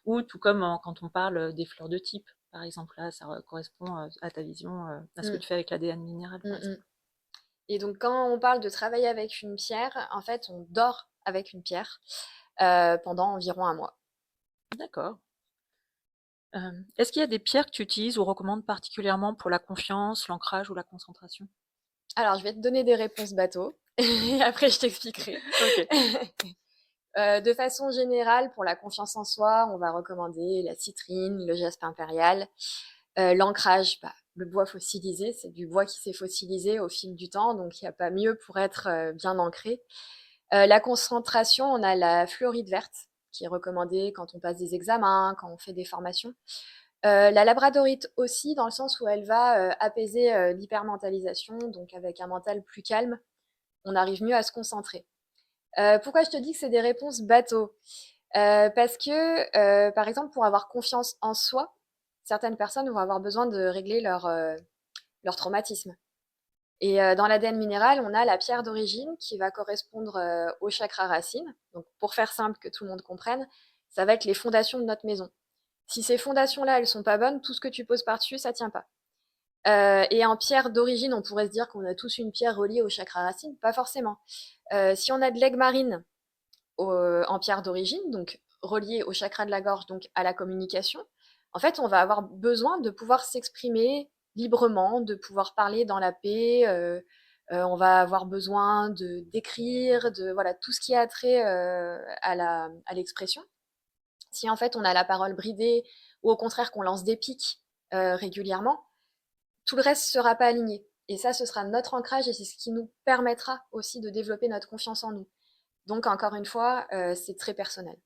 Ou tout comme quand on parle des fleurs de type, par exemple, là, ça correspond à ta vision, à ce que Mm, tu fais avec l'ADN minéral, mm, par mm. exemple. Et donc, quand on parle de travailler avec une pierre, en fait, on dort avec une pierre pendant environ un mois. D'accord. Est-ce qu'il y a des pierres que tu utilises ou recommandes particulièrement pour la confiance, l'ancrage ou la concentration? Alors, je vais te donner des réponses bateau et après, je t'expliquerai. OK. De façon générale, pour la confiance en soi, on va recommander la citrine, le jaspe impérial. L'ancrage, bah, le bois fossilisé, c'est du bois qui s'est fossilisé au fil du temps, donc il n'y a pas mieux pour être bien ancré. La concentration, on a la fluorite verte, qui est recommandée quand on passe des examens, quand on fait des formations. La labradorite aussi, dans le sens où elle va apaiser l'hypermentalisation, donc avec un mental plus calme, on arrive mieux à se concentrer. Pourquoi je te dis que c'est des réponses bateau? Parce que, par exemple, pour avoir confiance en soi, certaines personnes vont avoir besoin de régler leur traumatisme. Et dans l'ADN minéral, on a la pierre d'origine qui va correspondre au chakra racine. Donc, pour faire simple, que tout le monde comprenne, ça va être les fondations de notre maison. Si ces fondations-là, elles sont pas bonnes, tout ce que tu poses par-dessus, ça tient pas. Et en pierre d'origine, on pourrait se dire qu'on a tous une pierre reliée au chakra racine. Pas forcément. Si on a de l'aigle marine en pierre d'origine, donc reliée au chakra de la gorge, donc à la communication, en fait, on va avoir besoin de pouvoir s'exprimer librement, de pouvoir parler dans la paix. On va avoir besoin de d'écrire, de voilà tout ce qui a trait à l'expression. Si en fait on a la parole bridée ou au contraire qu'on lance des pics régulièrement, tout le reste ne sera pas aligné. Et ça, ce sera notre ancrage et c'est ce qui nous permettra aussi de développer notre confiance en nous. Donc, encore une fois, c'est très personnel.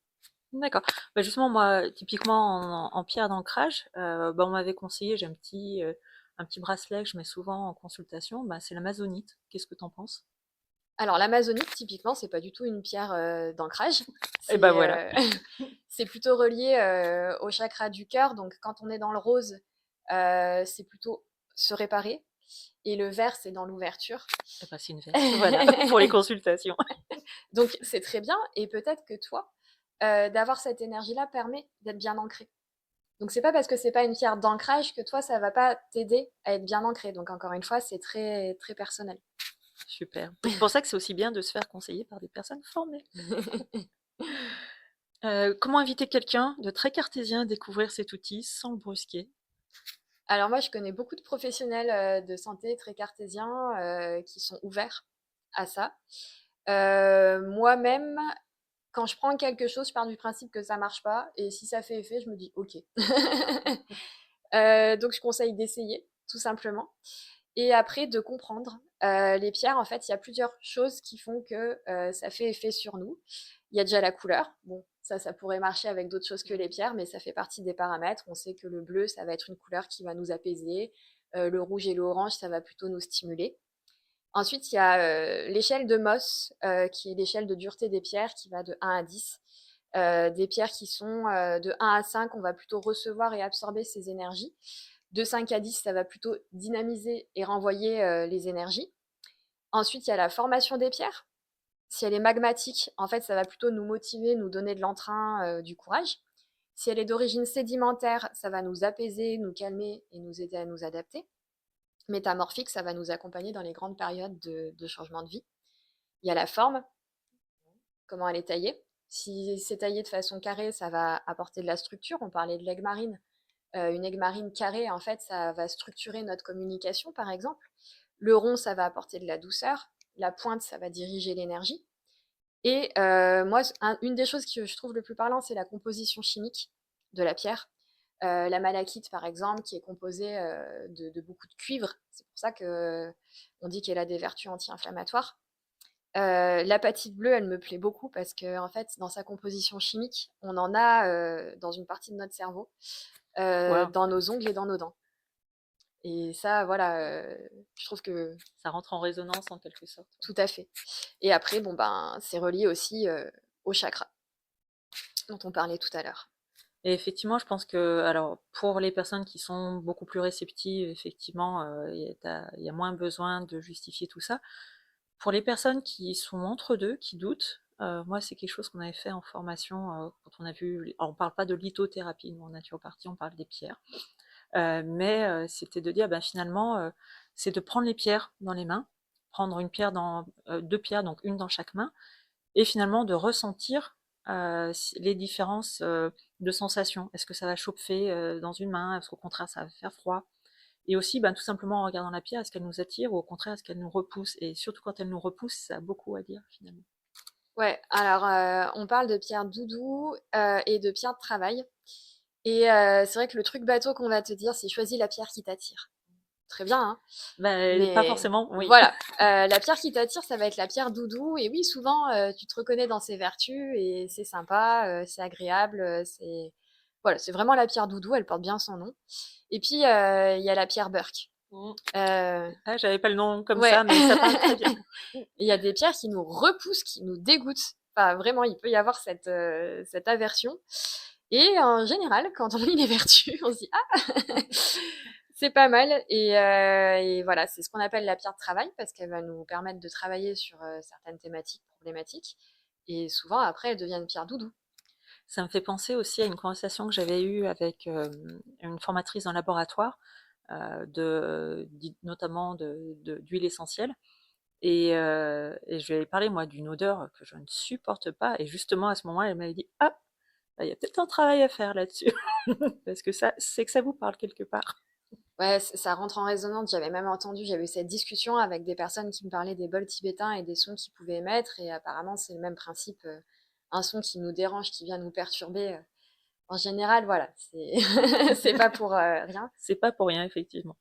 D'accord. Bah, justement, moi, typiquement en pierre d'ancrage, bah, on m'avait conseillé, j'ai un petit bracelet que je mets souvent en consultation, bah, c'est l'amazonite. Qu'est-ce que tu en penses? Alors, l'amazonite, typiquement, c'est pas du tout une pierre d'ancrage. Et bah, C'est voilà. c'est plutôt relié au chakra du cœur. Donc, quand on est dans le rose, c'est plutôt se réparer. Et le vert, c'est dans l'ouverture. Et bah, c'est une verte, voilà, pour les consultations. Donc, c'est très bien. Et peut-être que toi, d'avoir cette énergie-là permet d'être bien ancré. Donc c'est pas parce que c'est pas une pierre d'ancrage que toi, ça va pas t'aider à être bien ancré. Donc encore une fois, c'est très, très personnel. Super. C'est pour ça que c'est aussi bien de se faire conseiller par des personnes formées. Comment inviter quelqu'un de très cartésien à découvrir cet outil sans le brusquer? Alors moi, je connais beaucoup de professionnels de santé très cartésiens qui sont ouverts à ça. Moi-même, quand je prends quelque chose, je pars du principe que ça marche pas. Et si ça fait effet, je me dis OK. Donc je conseille d'essayer, tout simplement. Et après, de comprendre. Les pierres, en fait, il y a plusieurs choses qui font que ça fait effet sur nous. Il y a déjà la couleur. Bon, ça pourrait marcher avec d'autres choses que les pierres, mais ça fait partie des paramètres. On sait que le bleu, ça va être une couleur qui va nous apaiser. Le rouge et l'orange, ça va plutôt nous stimuler. Ensuite, il y a l'échelle de Mohs, qui est l'échelle de dureté des pierres, qui va de 1 à 10. Des pierres qui sont de 1 à 5, on va plutôt recevoir et absorber ces énergies. De 5 à 10, ça va plutôt dynamiser et renvoyer les énergies. Ensuite, il y a la formation des pierres. Si elle est magmatique, en fait, ça va plutôt nous motiver, nous donner de l'entrain, du courage. Si elle est d'origine sédimentaire, ça va nous apaiser, nous calmer et nous aider à nous adapter. Métamorphique, ça va nous accompagner dans les grandes périodes de changement de vie. Il y a la forme, comment elle est taillée. Si c'est taillé de façon carrée, ça va apporter de la structure. On parlait de l'aigle marine. Une aigle marine carrée, en fait, ça va structurer notre communication, par exemple. Le rond, ça va apporter de la douceur. La pointe, ça va diriger l'énergie. Et moi, une des choses que je trouve le plus parlant, c'est la composition chimique de la pierre. La malachite, par exemple, qui est composée de beaucoup de cuivre. C'est pour ça qu'on dit qu'elle a des vertus anti-inflammatoires. L'apatite bleue, elle me plaît beaucoup parce que, en fait, dans sa composition chimique, on en a dans une partie de notre cerveau, Waouh, dans nos ongles et dans nos dents. Et ça, voilà, je trouve que ça rentre en résonance en quelque sorte. tout à fait. Et après, bon, ben, c'est relié aussi au chakra dont on parlait tout à l'heure. Et effectivement, je pense que, alors, pour les personnes qui sont beaucoup plus réceptives, effectivement, il y a moins besoin de justifier tout ça. Pour les personnes qui sont entre deux, qui doutent, moi, c'est quelque chose qu'on avait fait en formation quand on a vu. Alors, on parle pas de lithothérapie, nous en naturopathie, on parle des pierres. Mais c'était de dire, ben, finalement, c'est de prendre les pierres dans les mains, prendre une pierre dans, deux pierres, donc une dans chaque main, et finalement de ressentir les différences de sensations. Est-ce que ça va chauffer dans une main? Est-ce qu'au contraire ça va faire froid? Et aussi, ben, tout simplement en regardant la pierre, est-ce qu'elle nous attire ou au contraire est-ce qu'elle nous repousse? Et surtout quand elle nous repousse, ça a beaucoup à dire finalement. Ouais, alors on parle de pierre doudou et de pierre de travail. Et c'est vrai que le truc bateau qu'on va te dire, c'est choisis la pierre qui t'attire. Très bien, hein. Ben, pas Mais forcément, oui. voilà, la pierre qui t'attire, ça va être la pierre doudou. Et oui, souvent, tu te reconnais dans ses vertus et c'est sympa, c'est agréable, c'est voilà, c'est vraiment la pierre doudou, elle porte bien son nom. Et puis, il y a la pierre Burke. Mm. Euh, Ah, j'avais pas le nom comme ouais, ça, mais ça parle très bien. il y a des pierres qui nous repoussent, qui nous dégoûtent. Enfin, vraiment, il peut y avoir cette aversion. Et en général, quand on lit les vertus, on se dit ah, c'est pas mal. Et voilà, c'est ce qu'on appelle la pierre de travail parce qu'elle va nous permettre de travailler sur certaines thématiques problématiques. Et souvent, après, elle devient une pierre doudou. Ça me fait penser aussi à une conversation que j'avais eue avec une formatrice en laboratoire, notamment d'huile essentielle. Et je lui avais parlé, moi, d'une odeur que je ne supporte pas. Et justement, à ce moment-là, elle m'avait dit, ah, il y a peut-être un travail à faire là-dessus. Parce que ça, c'est que ça vous parle quelque part. Ouais, ça rentre en résonance. J'avais même entendu, j'avais eu cette discussion avec des personnes qui me parlaient des bols tibétains et des sons qu'ils pouvaient émettre. Et apparemment, c'est le même principe. Un son qui nous dérange, qui vient nous perturber. En général, voilà, c'est c'est pas pour rien. C'est pas pour rien, effectivement.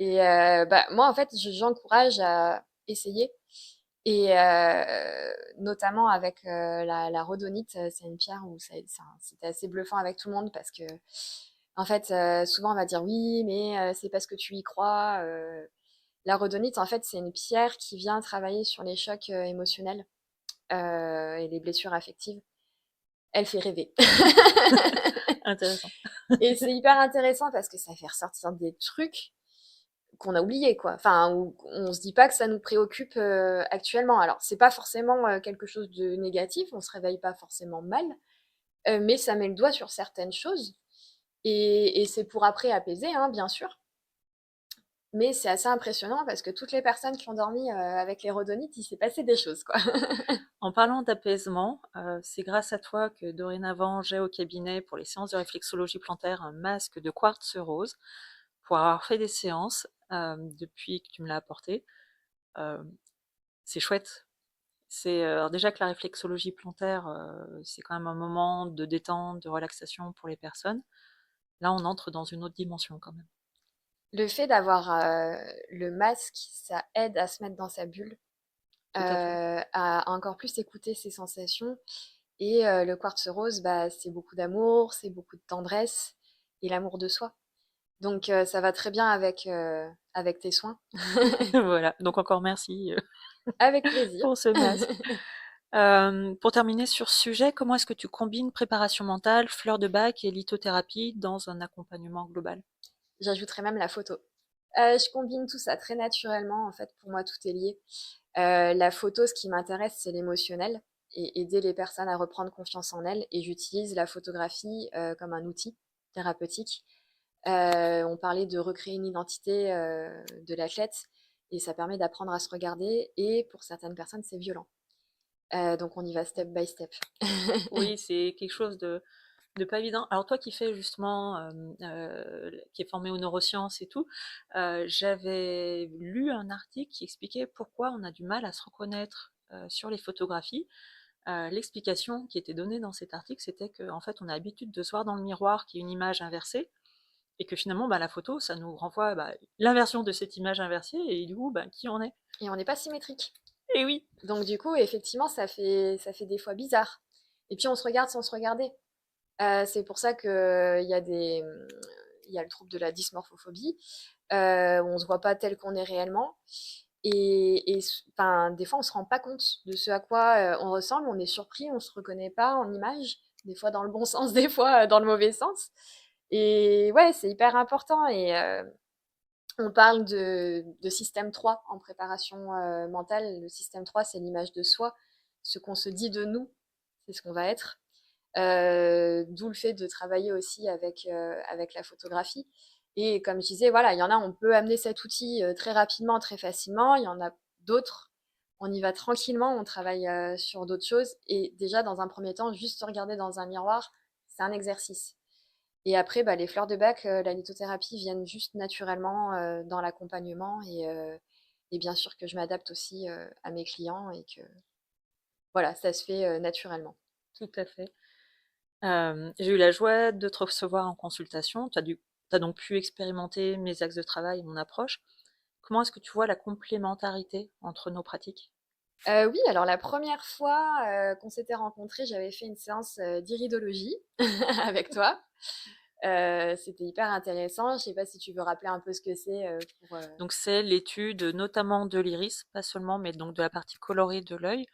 Et bah, moi, en fait, j'encourage à essayer. Et notamment avec la rhodonite, c'est une pierre où c'était assez bluffant avec tout le monde parce que, en fait, souvent on va dire oui, mais c'est parce que tu y crois. La rhodonite, en fait, c'est une pierre qui vient travailler sur les chocs émotionnels et les blessures affectives. Elle fait rêver. Intéressant. Et c'est hyper intéressant parce que ça fait ressortir des trucs qu'on a oubliés, quoi. Enfin, où on se dit pas que ça nous préoccupe actuellement. Alors, c'est pas forcément quelque chose de négatif, on se réveille pas forcément mal, mais ça met le doigt sur certaines choses Et c'est pour après apaiser, hein, bien sûr. Mais c'est assez impressionnant parce que toutes les personnes qui ont dormi avec les rhodonites, il s'est passé des choses, quoi. En parlant d'apaisement, c'est grâce à toi que dorénavant j'ai au cabinet pour les séances de réflexologie plantaire un masque de quartz rose pour avoir fait des séances depuis que tu me l'as apporté. Euh, c'est chouette. Alors déjà que la réflexologie plantaire, c'est quand même un moment de détente, de relaxation pour les personnes. Là, on entre dans une autre dimension quand même. Le fait d'avoir le masque, ça aide à se mettre dans sa bulle, Tout à fait. à encore plus écouter ses sensations. Et le quartz rose, bah, c'est beaucoup d'amour, c'est beaucoup de tendresse et l'amour de soi. Donc ça va très bien avec tes soins. Voilà. Donc encore merci Avec plaisir. pour ce masque. Pour terminer sur ce sujet, comment est-ce que tu combines préparation mentale, fleur de bac et lithothérapie dans un accompagnement global? J'ajouterai même la photo. Je combine tout ça très naturellement. En fait, pour moi, tout est lié. La photo, ce qui m'intéresse, c'est l'émotionnel et aider les personnes à reprendre confiance en elles. Et j'utilise la photographie comme un outil thérapeutique. On parlait de recréer une identité de l'athlète et ça permet d'apprendre à se regarder. Et pour certaines personnes, c'est violent. Donc on y va step by step. Oui, c'est quelque chose de pas évident. Alors toi qui fais justement, qui est formé aux neurosciences et tout, j'avais lu un article qui expliquait pourquoi on a du mal à se reconnaître sur les photographies. L'explication qui était donnée dans cet article, c'était qu'en fait, on a l'habitude de se voir dans le miroir qui est une image inversée, et que finalement, bah, la photo, ça nous renvoie l'inversion de cette image inversée, et du coup, bah, qui on est. Et on n'est pas symétrique. Et oui, Donc du coup, effectivement, ça fait des fois bizarre. Et puis on se regarde sans se regarder. C'est pour ça qu'il y a il y a le trouble de la dysmorphophobie. On se voit pas tel qu'on est réellement. Et enfin, des fois, on se rend pas compte de ce à quoi on ressemble. On est surpris, on se reconnaît pas en image. Des fois dans le bon sens, des fois dans le mauvais sens. Et ouais, c'est hyper important. Et on parle de système 3 en préparation mentale. Le système 3, c'est l'image de soi. Ce qu'on se dit de nous, c'est ce qu'on va être. D'où le fait de travailler aussi avec la photographie. Et comme je disais, voilà, il y en a, on peut amener cet outil très rapidement, très facilement. Il y en a d'autres, on y va tranquillement, on travaille sur d'autres choses. Et déjà, dans un premier temps, juste se regarder dans un miroir, c'est un exercice. Et après, bah, les fleurs de bac, la lithothérapie viennent juste naturellement dans l'accompagnement. Et bien sûr que je m'adapte aussi à mes clients et que voilà, ça se fait naturellement. tout à fait. J'ai eu la joie de te recevoir en consultation. T'as donc pu expérimenter mes axes de travail et mon approche. Comment est-ce que tu vois la complémentarité entre nos pratiques? Oui, alors la première fois, qu'on s'était rencontrés, j'avais fait une séance, d'iridologie avec toi. C'était hyper intéressant. Je sais pas si tu veux rappeler un peu ce que c'est, pour, Donc c'est l'étude notamment de l'iris, pas seulement, mais donc de la partie colorée de l'œil,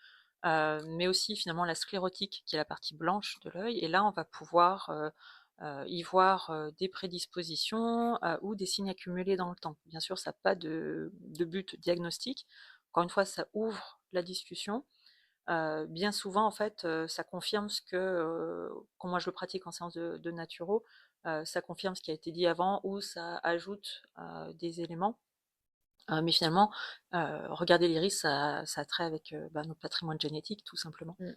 mais aussi finalement la sclérotique, qui est la partie blanche de l'œil. Et là, on va pouvoir y voir des prédispositions ou des signes accumulés dans le temps. Bien sûr, ça n'a pas de but diagnostique. Encore une fois, ça ouvre la discussion. Bien souvent, en fait, ça confirme ce que, quand moi je le pratique en séance de naturo, ça confirme ce qui a été dit avant ou ça ajoute des éléments. Mais finalement, regarder l'iris, ça a trait avec notre patrimoine génétique, tout simplement. mmh.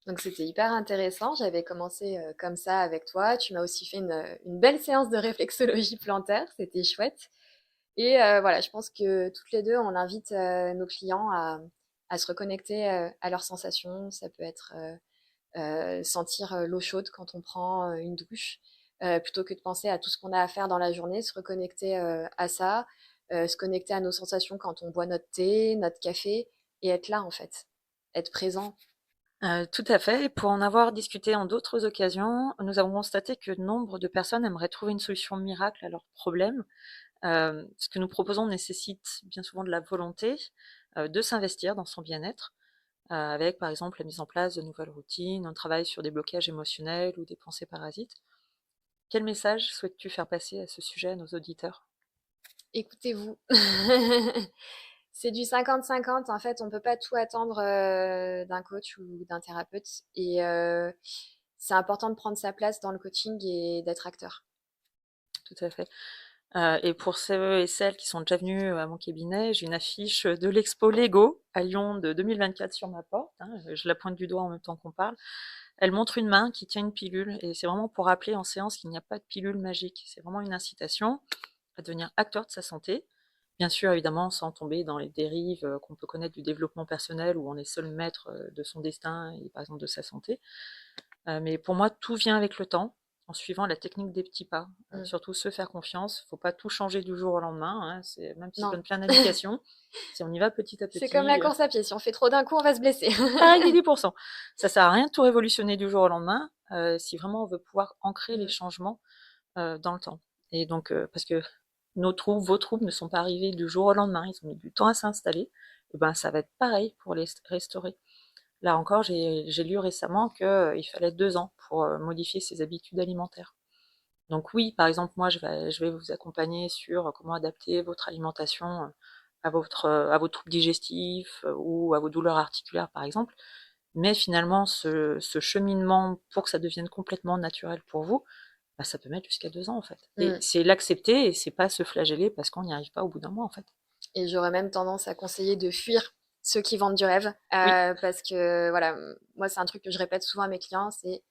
Donc c'était hyper intéressant. J'avais commencé, comme ça avec toi. Tu m'as aussi fait une belle séance de réflexologie plantaire, c'était chouette. Et voilà, je pense que toutes les 2, on invite, nos clients à se reconnecter, à leurs sensations. Ça peut être, sentir l'eau chaude quand on prend une douche, plutôt que de penser à tout ce qu'on a à faire dans la journée, se reconnecter à ça, se connecter à nos sensations quand on boit notre thé, notre café, et être là en fait, être présent. Tout à fait. Et pour en avoir discuté en d'autres occasions, nous avons constaté que nombre de personnes aimeraient trouver une solution miracle à leurs problèmes. Ce que nous proposons nécessite bien souvent de la volonté de s'investir dans son bien-être, avec par exemple la mise en place de nouvelles routines, un travail sur des blocages émotionnels ou des pensées parasites. Quel message souhaites-tu faire passer à ce sujet à nos auditeurs? Écoutez-vous. C'est du 50-50. En fait, on peut pas tout attendre d'un coach ou d'un thérapeute. Et c'est important de prendre sa place dans le coaching et d'être acteur. Tout à fait. Et pour ceux et celles qui sont déjà venus à mon cabinet, j'ai une affiche de l'expo Lego à Lyon de 2024 sur ma porte, hein, je la pointe du doigt en même temps qu'on parle. Elle montre une main qui tient une pilule et c'est vraiment pour rappeler en séance qu'il n'y a pas de pilule magique. C'est vraiment une incitation à devenir acteur de sa santé. Bien sûr, évidemment, sans tomber dans les dérives qu'on peut connaître du développement personnel où on est seul maître de son destin et par exemple de sa santé. Mais pour moi, tout vient avec le temps, en suivant la technique des petits pas. Mm. Surtout se faire confiance. Faut pas tout changer du jour au lendemain, hein. Même si je Non, donne plein d'indications, si on y va petit à c'est comme la petit, course à pied. Si on fait trop d'un coup, on va se blesser. pareil les 10%. Ça sert à rien de tout révolutionner du jour au lendemain, si vraiment on veut pouvoir ancrer les Mm. changements dans le temps. Et donc, parce que vos troubles ne sont pas arrivés du jour au lendemain, ils ont mis du temps à s'installer. Et ben, ça va être pareil pour les restaurer. Là encore, j'ai lu récemment qu'il fallait 2 ans pour modifier ses habitudes alimentaires. Donc oui, par exemple, moi, je vais vous accompagner sur comment adapter votre alimentation à vos troubles digestifs ou à vos douleurs articulaires, par exemple. Mais finalement, ce cheminement pour que ça devienne complètement naturel pour vous, bah, ça peut mettre jusqu'à 2 ans, en fait. Et Mm. c'est l'accepter et c'est pas se flageller parce qu'on n'y arrive pas au bout d'un mois, en fait. Et j'aurais même tendance à conseiller de fuir ceux qui vendent du rêve. Oui, Parce que, voilà, moi, c'est un truc que je répète souvent à mes clients, c'est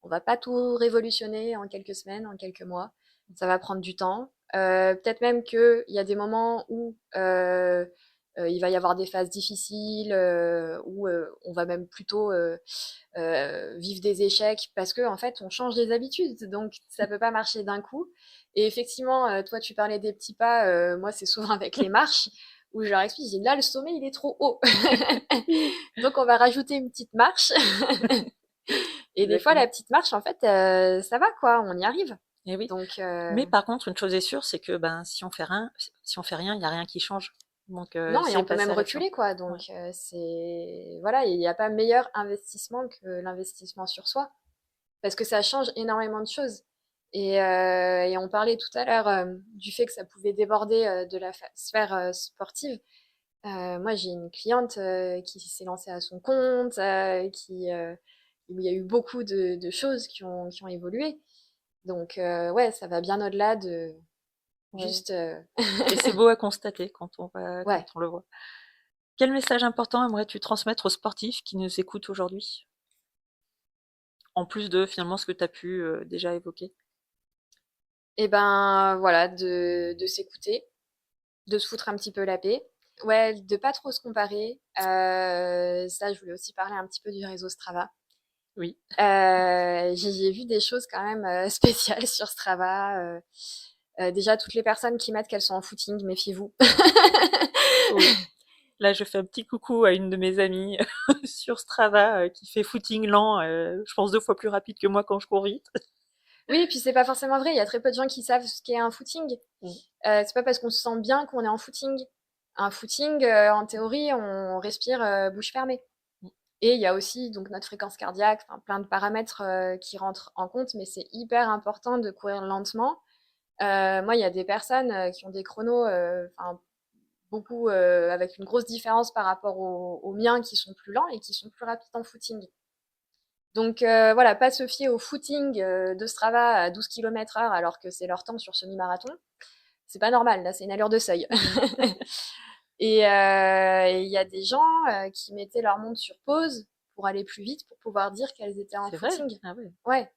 on va pas tout révolutionner en quelques semaines, en quelques mois. Ça va prendre du temps. Peut-être même qu'il y a des moments où il va y avoir des phases difficiles, où on va même plutôt vivre des échecs parce que en fait on change les habitudes, donc ça peut pas marcher d'un coup. Et effectivement, toi tu parlais des petits pas, moi c'est souvent avec les marches où je leur explique, je dis là le sommet il est trop haut, oui, donc on va rajouter une petite marche. Et des fois la exactement. petite marche en fait ça va quoi, on y arrive. Et oui. Donc Mais par contre, une chose est sûre, c'est que ben, si on fait rien, il n'y a rien qui change. Donc, non, et c'est on peut même passer à l'action. reculer quoi. Ouais. Donc c'est voilà, il n'y a pas meilleur investissement que l'investissement sur soi. Parce que ça change énormément de choses. Et on parlait tout à l'heure du fait que ça pouvait déborder de la sphère sportive. Moi, j'ai une cliente qui s'est lancée à son compte, où il y a eu beaucoup de choses qui ont évolué. Donc, ouais, ça va bien au-delà de Ouais. juste. Et c'est beau à constater quand Ouais. on le voit. Quel message important aimerais-tu transmettre aux sportifs qui nous écoutent aujourd'hui? En plus de finalement ce que tu as pu déjà évoquer. Et ben, voilà, de s'écouter, de se foutre un petit peu la paix. Ouais, de pas trop se comparer. Ça, je voulais aussi parler un petit peu du réseau Strava. Oui. J'ai vu des choses quand même spéciales sur Strava. Déjà, toutes les personnes qui mettent qu'elles sont en footing, méfiez-vous. Oui. Là, je fais un petit coucou à une de mes amies sur Strava qui fait footing lent, je pense 2 fois plus rapide que moi quand je cours vite. Oui, et puis c'est pas forcément vrai. Il y a très peu de gens qui savent ce qu'est un footing. Mm. C'est pas parce qu'on se sent bien qu'on est en footing. Un footing, en théorie, on respire bouche fermée. Mm. Et il y a aussi donc notre fréquence cardiaque, enfin, plein de paramètres qui rentrent en compte, mais c'est hyper important de courir lentement. Moi, il y a des personnes qui ont des chronos, enfin, beaucoup avec une grosse différence par rapport aux miens qui sont plus lents et qui sont plus rapides en footing. Donc voilà, pas se fier au footing de Strava à 12 km/h alors que c'est leur temps sur semi-marathon. C'est pas normal, là, c'est une allure de seuil. Et il y a des gens qui mettaient leur montre sur pause pour aller plus vite, pour pouvoir dire qu'elles étaient en C'est vrai? footing. Ah ouais. Ouais.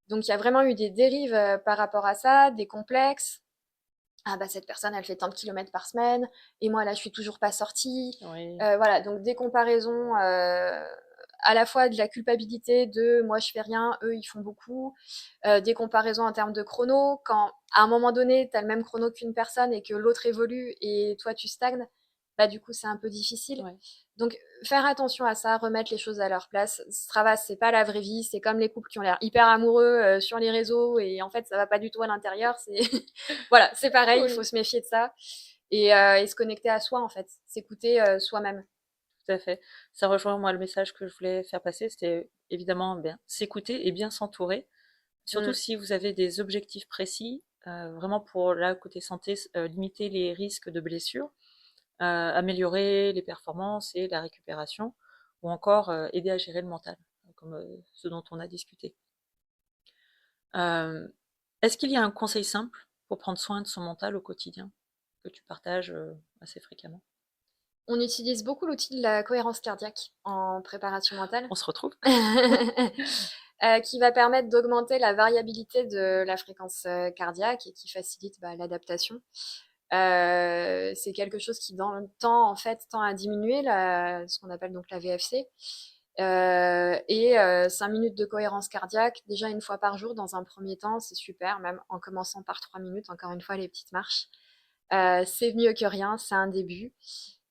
Donc il y a vraiment eu des dérives par rapport à ça, des complexes. Ah bah cette personne, elle fait tant de kilomètres par semaine, et moi là, je suis toujours pas sortie. Oui. Voilà, donc des comparaisons à la fois de la culpabilité de moi je fais rien, eux ils font beaucoup, des comparaisons en termes de chrono, quand à un moment donné, tu as le même chrono qu'une personne et que l'autre évolue et toi tu stagnes, bah du coup c'est un peu difficile. Ouais. Donc faire attention à ça, remettre les choses à leur place. Strava, c'est pas la vraie vie, c'est comme les couples qui ont l'air hyper amoureux sur les réseaux et en fait ça va pas du tout à l'intérieur. C'est voilà, c'est pareil, il faut Oui, se méfier de ça et se connecter à soi en fait, s'écouter soi-même. tout à fait. Ça rejoint moi le message que je voulais faire passer, c'était évidemment bien s'écouter et bien s'entourer. Surtout Mm. si vous avez des objectifs précis, vraiment pour là, côté santé, limiter les risques de blessures, améliorer les performances et la récupération, ou encore aider à gérer le mental, comme ce dont on a discuté. Euh, Est-ce qu'il y a un conseil simple pour prendre soin de son mental au quotidien que tu partages assez fréquemment? On utilise beaucoup l'outil de la cohérence cardiaque en préparation mentale, On se retrouve? qui va permettre d'augmenter la variabilité de la fréquence cardiaque et qui facilite l'adaptation. C'est quelque chose qui, dans le temps, en fait, tend à diminuer ce qu'on appelle donc la VFC. 5 minutes de cohérence cardiaque, déjà une fois par jour, dans un premier temps, c'est super, même en commençant par 3 minutes, encore une fois, les petites marches. C'est mieux que rien, c'est un début.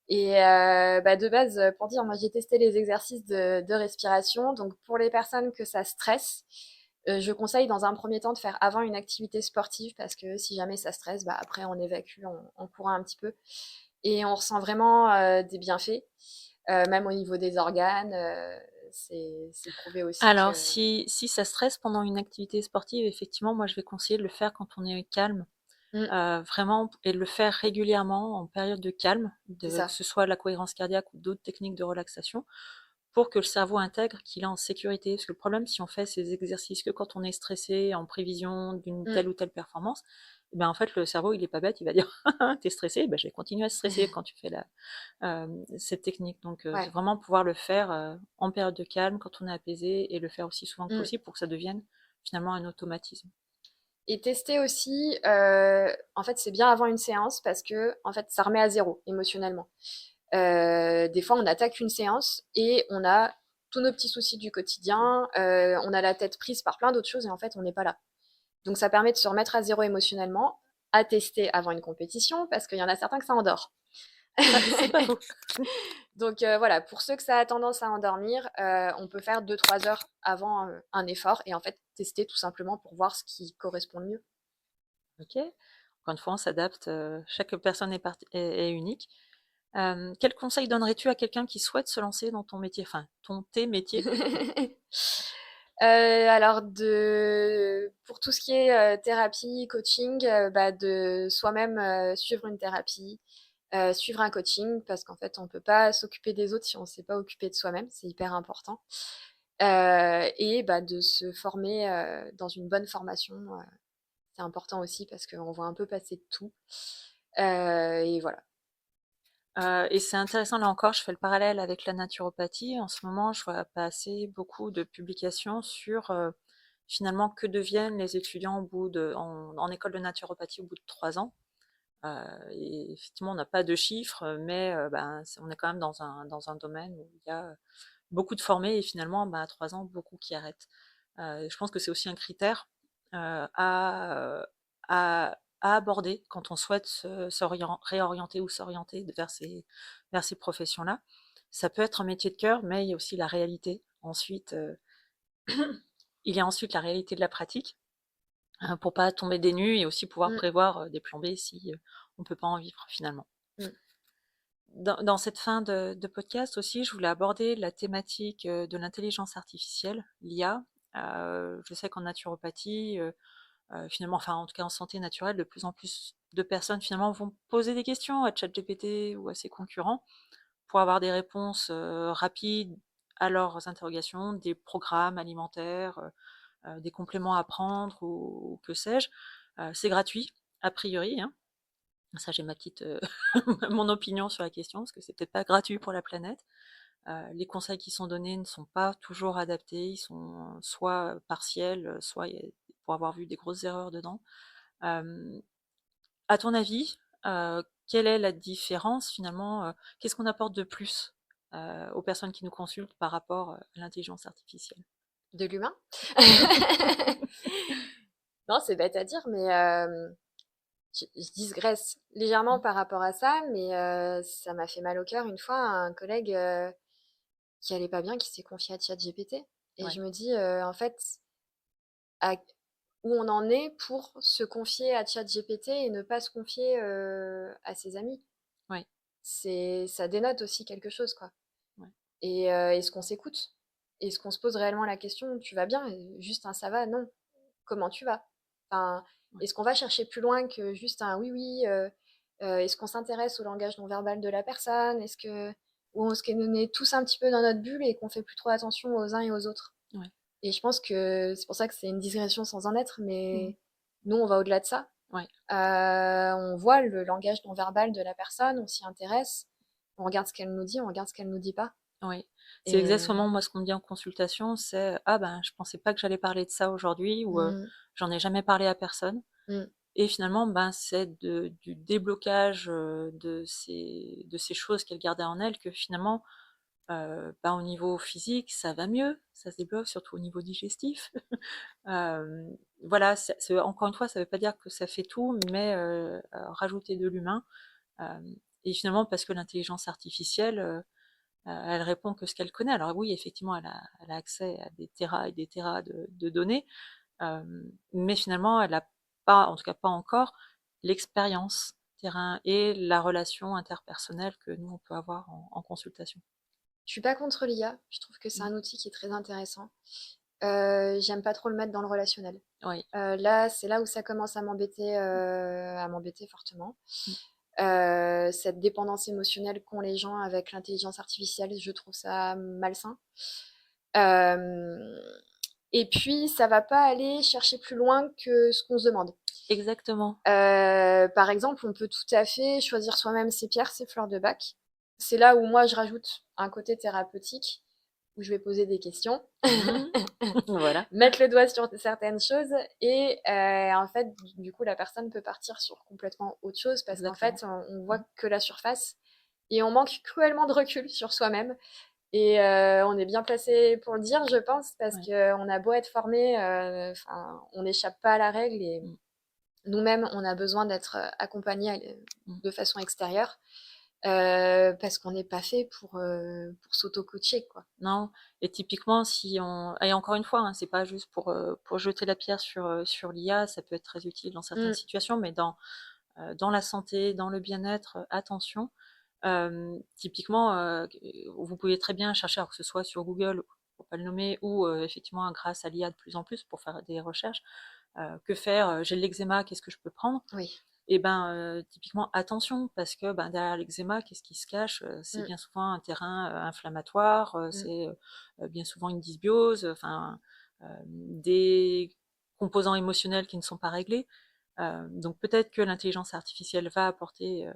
De base, pour dire, moi j'ai testé les exercices de respiration. Donc pour les personnes que ça stresse, je conseille dans un premier temps de faire avant une activité sportive parce que si jamais ça stresse, après on évacue en courant un petit peu et on ressent vraiment des bienfaits, même au niveau des organes. C'est prouvé aussi que... Alors, si ça stresse pendant une activité sportive, effectivement, moi je vais conseiller de le faire quand on est calme, Mm, vraiment, et de le faire régulièrement en période de calme, c'est que ça. ce soit la cohérence cardiaque ou d'autres techniques de relaxation, pour que le cerveau intègre qu'il est en sécurité. Parce que le problème, si on fait ces exercices que quand on est stressé, en prévision d'une Mm. telle ou telle performance, eh ben en fait, le cerveau, il est pas bête, il va dire, t'es stressé, ben, je vais continuer à stresser quand tu fais cette technique. Donc, c'est Ouais. vraiment pouvoir le faire en période de calme, quand on est apaisé, et le faire aussi souvent que Mm. possible pour que ça devienne finalement un automatisme. Et tester aussi, en fait, c'est bien avant une séance parce que en fait, ça remet à zéro émotionnellement. Des fois, on attaque une séance et on a tous nos petits soucis du quotidien, on a la tête prise par plein d'autres choses et en fait, on n'est pas là. Donc, ça permet de se remettre à zéro émotionnellement, à tester avant une compétition parce qu'il y en a certains que ça endort. Ouais, c'est pas faux. Donc voilà, pour ceux que ça a tendance à endormir, on peut faire 2-3 heures avant un effort et en fait tester tout simplement pour voir ce qui correspond le mieux. Ok. Encore une fois, on s'adapte. Chaque personne est unique. Quel conseil donnerais-tu à quelqu'un qui souhaite se lancer dans ton métier, enfin, tes métiers? Alors pour tout ce qui est thérapie, coaching, de soi-même suivre une thérapie, suivre un coaching, parce qu'en fait, on ne peut pas s'occuper des autres si on ne s'est pas occupé de soi-même, c'est hyper important. De se former dans une bonne formation, c'est important aussi parce qu'on voit un peu passer de tout. Et voilà. Et c'est intéressant, là encore, je fais le parallèle avec la naturopathie. En ce moment, je vois passer beaucoup de publications sur finalement que deviennent les étudiants en école de naturopathie au bout de 3 ans. Et effectivement, on n'a pas de chiffres, mais on est quand même dans un domaine où il y a beaucoup de formés et finalement, à 3 ans, beaucoup qui arrêtent. Je pense que c'est aussi un critère à aborder quand on souhaite réorienter ou s'orienter vers ces professions-là. Ça peut être un métier de cœur, mais il y a aussi la réalité. Ensuite, il y a ensuite la réalité de la pratique pour pas tomber des nues et aussi pouvoir Mm, prévoir des plans B si on peut pas en vivre finalement. mm. Dans cette fin de podcast aussi, je voulais aborder la thématique de l'intelligence artificielle, l'IA. Je sais qu'en naturopathie, finalement, enfin en tout cas en santé naturelle, de plus en plus de personnes finalement vont poser des questions à ChatGPT ou à ses concurrents pour avoir des réponses rapides à leurs interrogations, des programmes alimentaires, des compléments à prendre ou que sais-je. C'est gratuit, a priori, hein. Ça, j'ai ma petite mon opinion sur la question, parce que c'est peut-être pas gratuit pour la planète. Les conseils qui sont donnés ne sont pas toujours adaptés, ils sont soit partiels, soit pour avoir vu des grosses erreurs dedans. Euh, à ton avis, quelle est la différence finalement qu'est-ce qu'on apporte de plus aux personnes qui nous consultent par rapport à l'intelligence artificielle? De l'humain. Non, c'est bête à dire, mais je digresse légèrement par rapport à ça, mais ça m'a fait mal au cœur une fois un collègue qui allait pas bien, qui s'est confié à ChatGPT. Et Ouais, je me dis, en fait, à- où on en est pour se confier à ChatGPT et ne pas se confier à ses amis. ouais, Ça dénote aussi quelque chose, quoi. ouais, Et est-ce qu'on s'écoute? Est-ce qu'on se pose réellement la question, tu vas bien? Et juste un ça va? Non. Comment tu vas? Enfin, ouais. est-ce qu'on va chercher plus loin que juste un oui, oui? Est-ce qu'on s'intéresse au langage non verbal de la personne? Ou est-ce qu'on est tous un petit peu dans notre bulle et qu'on fait plus trop attention aux uns et aux autres? Ouais. Et je pense que c'est pour ça que c'est une digression sans en être, Mmh. mais nous, on va au-delà de ça. Ouais, On voit le langage non verbal de la personne, on s'y intéresse, on regarde ce qu'elle nous dit, on regarde ce qu'elle nous dit pas. oui. C'est Et exactement moi ce qu'on me dit en consultation, c'est: «Ah ben, je pensais pas que j'allais parler de ça aujourd'hui» ou mm, «J'en ai jamais parlé à personne». mm, Et finalement, ben, c'est du déblocage de ces choses qu'elle gardait en elle que finalement, ben, au niveau physique, ça va mieux, ça se débloque, surtout au niveau digestif. Euh, voilà, encore une fois, ça ne veut pas dire que ça fait tout, mais rajouter de l'humain. euh, et finalement, parce que l'intelligence artificielle, elle répond que ce qu'elle connaît. Alors oui, effectivement, elle a accès à des terras et des terras de données, mais finalement, elle n'a pas, en tout cas pas encore, l'expérience terrain et la relation interpersonnelle que nous, on peut avoir en consultation. je suis pas contre l'IA, je trouve que c'est Mm. un outil qui est très intéressant. J'aime pas trop le mettre dans le relationnel. Oui. Là, c'est là où ça commence à m'embêter fortement. Mm. Cette dépendance émotionnelle qu'ont les gens avec l'intelligence artificielle, je trouve ça malsain. Euh, et puis, ça va pas aller chercher plus loin que ce qu'on se demande. Exactement. Par exemple, on peut tout à fait choisir soi-même ses pierres, ses fleurs de bac. C'est là où moi je rajoute un côté thérapeutique, où je vais poser des questions, Mhm. Voilà, mettre le doigt sur certaines choses, et en fait, du coup, la personne peut partir sur complètement autre chose parce qu'en exactement. fait, on voit Mm. que la surface et on manque cruellement de recul sur soi-même. Et on est bien placé pour le dire, je pense, parce Ouais. qu'on a beau être formé, on n'échappe pas à la règle et Mm. nous-mêmes, on a besoin d'être accompagnés Mm. de façon extérieure parce qu'on n'est pas fait pour s'auto-coacher, quoi. Non, et typiquement, si on... Et encore une fois, hein, c'est pas juste pour jeter la pierre sur l'IA, ça peut être très utile dans certaines Mm, situations, mais dans la santé, dans le bien-être, attention. Typiquement, vous pouvez très bien chercher, alors que ce soit sur Google, pour pas le nommer, ou effectivement grâce à l'IA de plus en plus pour faire des recherches. Que faire? J'ai de l'eczéma, qu'est-ce que je peux prendre? oui. Et ben, typiquement, attention, parce que ben, derrière l'eczéma, qu'est-ce qui se cache? C'est Mm, bien souvent un terrain inflammatoire, mm. c'est bien souvent une dysbiose, enfin, des composants émotionnels qui ne sont pas réglés. Donc peut-être que l'intelligence artificielle va apporter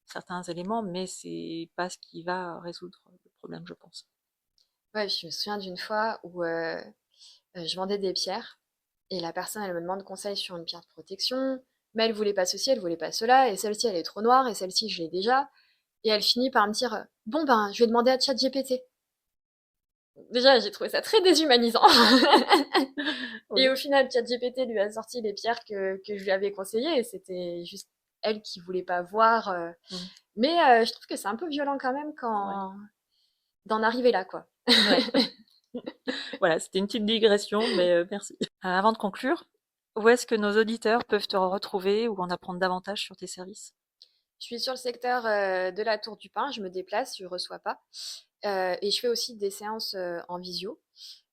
certains éléments, mais c'est pas ce qui va résoudre le problème, je pense. Ouais, je me souviens d'une fois où je vendais des pierres et la personne, elle me demande conseil sur une pierre de protection, mais elle voulait pas ceci, elle voulait pas cela, et celle-ci, elle est trop noire, et celle-ci, je l'ai déjà. Et elle finit par me dire, bon ben, je vais demander à ChatGPT. Déjà, j'ai trouvé ça très déshumanisant. Et Oui. au final, ChatGPT lui a sorti les pierres que je lui avais conseillées, et c'était juste elle qui voulait pas voir. Mm. Mais je trouve que c'est un peu violent quand même Ouais. quand d'en arriver là, quoi. Ouais. Voilà, c'était une petite digression, mais merci. Avant de conclure, où est-ce que nos auditeurs peuvent te retrouver ou en apprendre davantage sur tes services? Je suis sur le secteur de la Tour du Pin, je me déplace, je reçois pas. Et je fais aussi des séances en visio.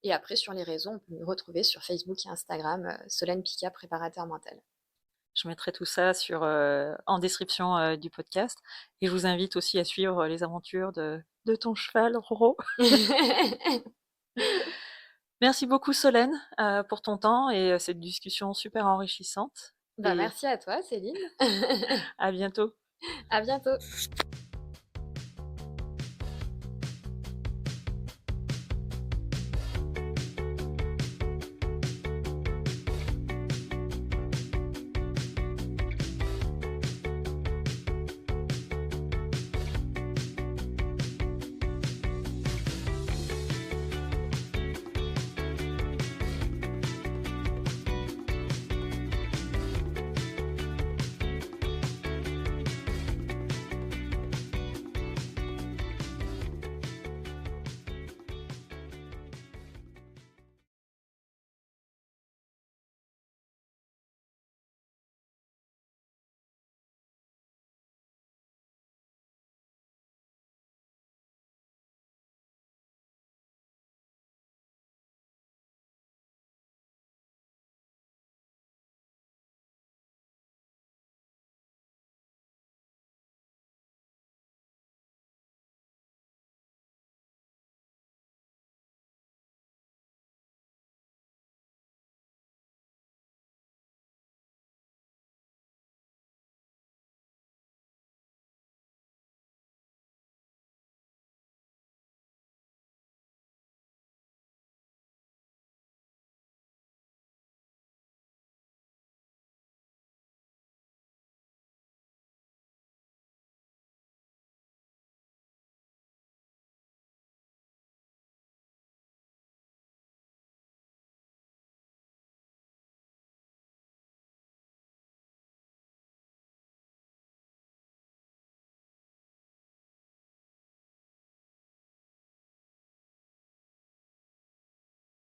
Et après, sur les réseaux, on peut me retrouver sur Facebook et Instagram, Solène Picard, préparateur mental. Je mettrai tout ça en description du podcast. Et je vous invite aussi à suivre les aventures de ton cheval, Roro. Merci beaucoup, Solène, pour ton temps et cette discussion super enrichissante. Bah, Et merci à toi, Céline. à bientôt. À bientôt.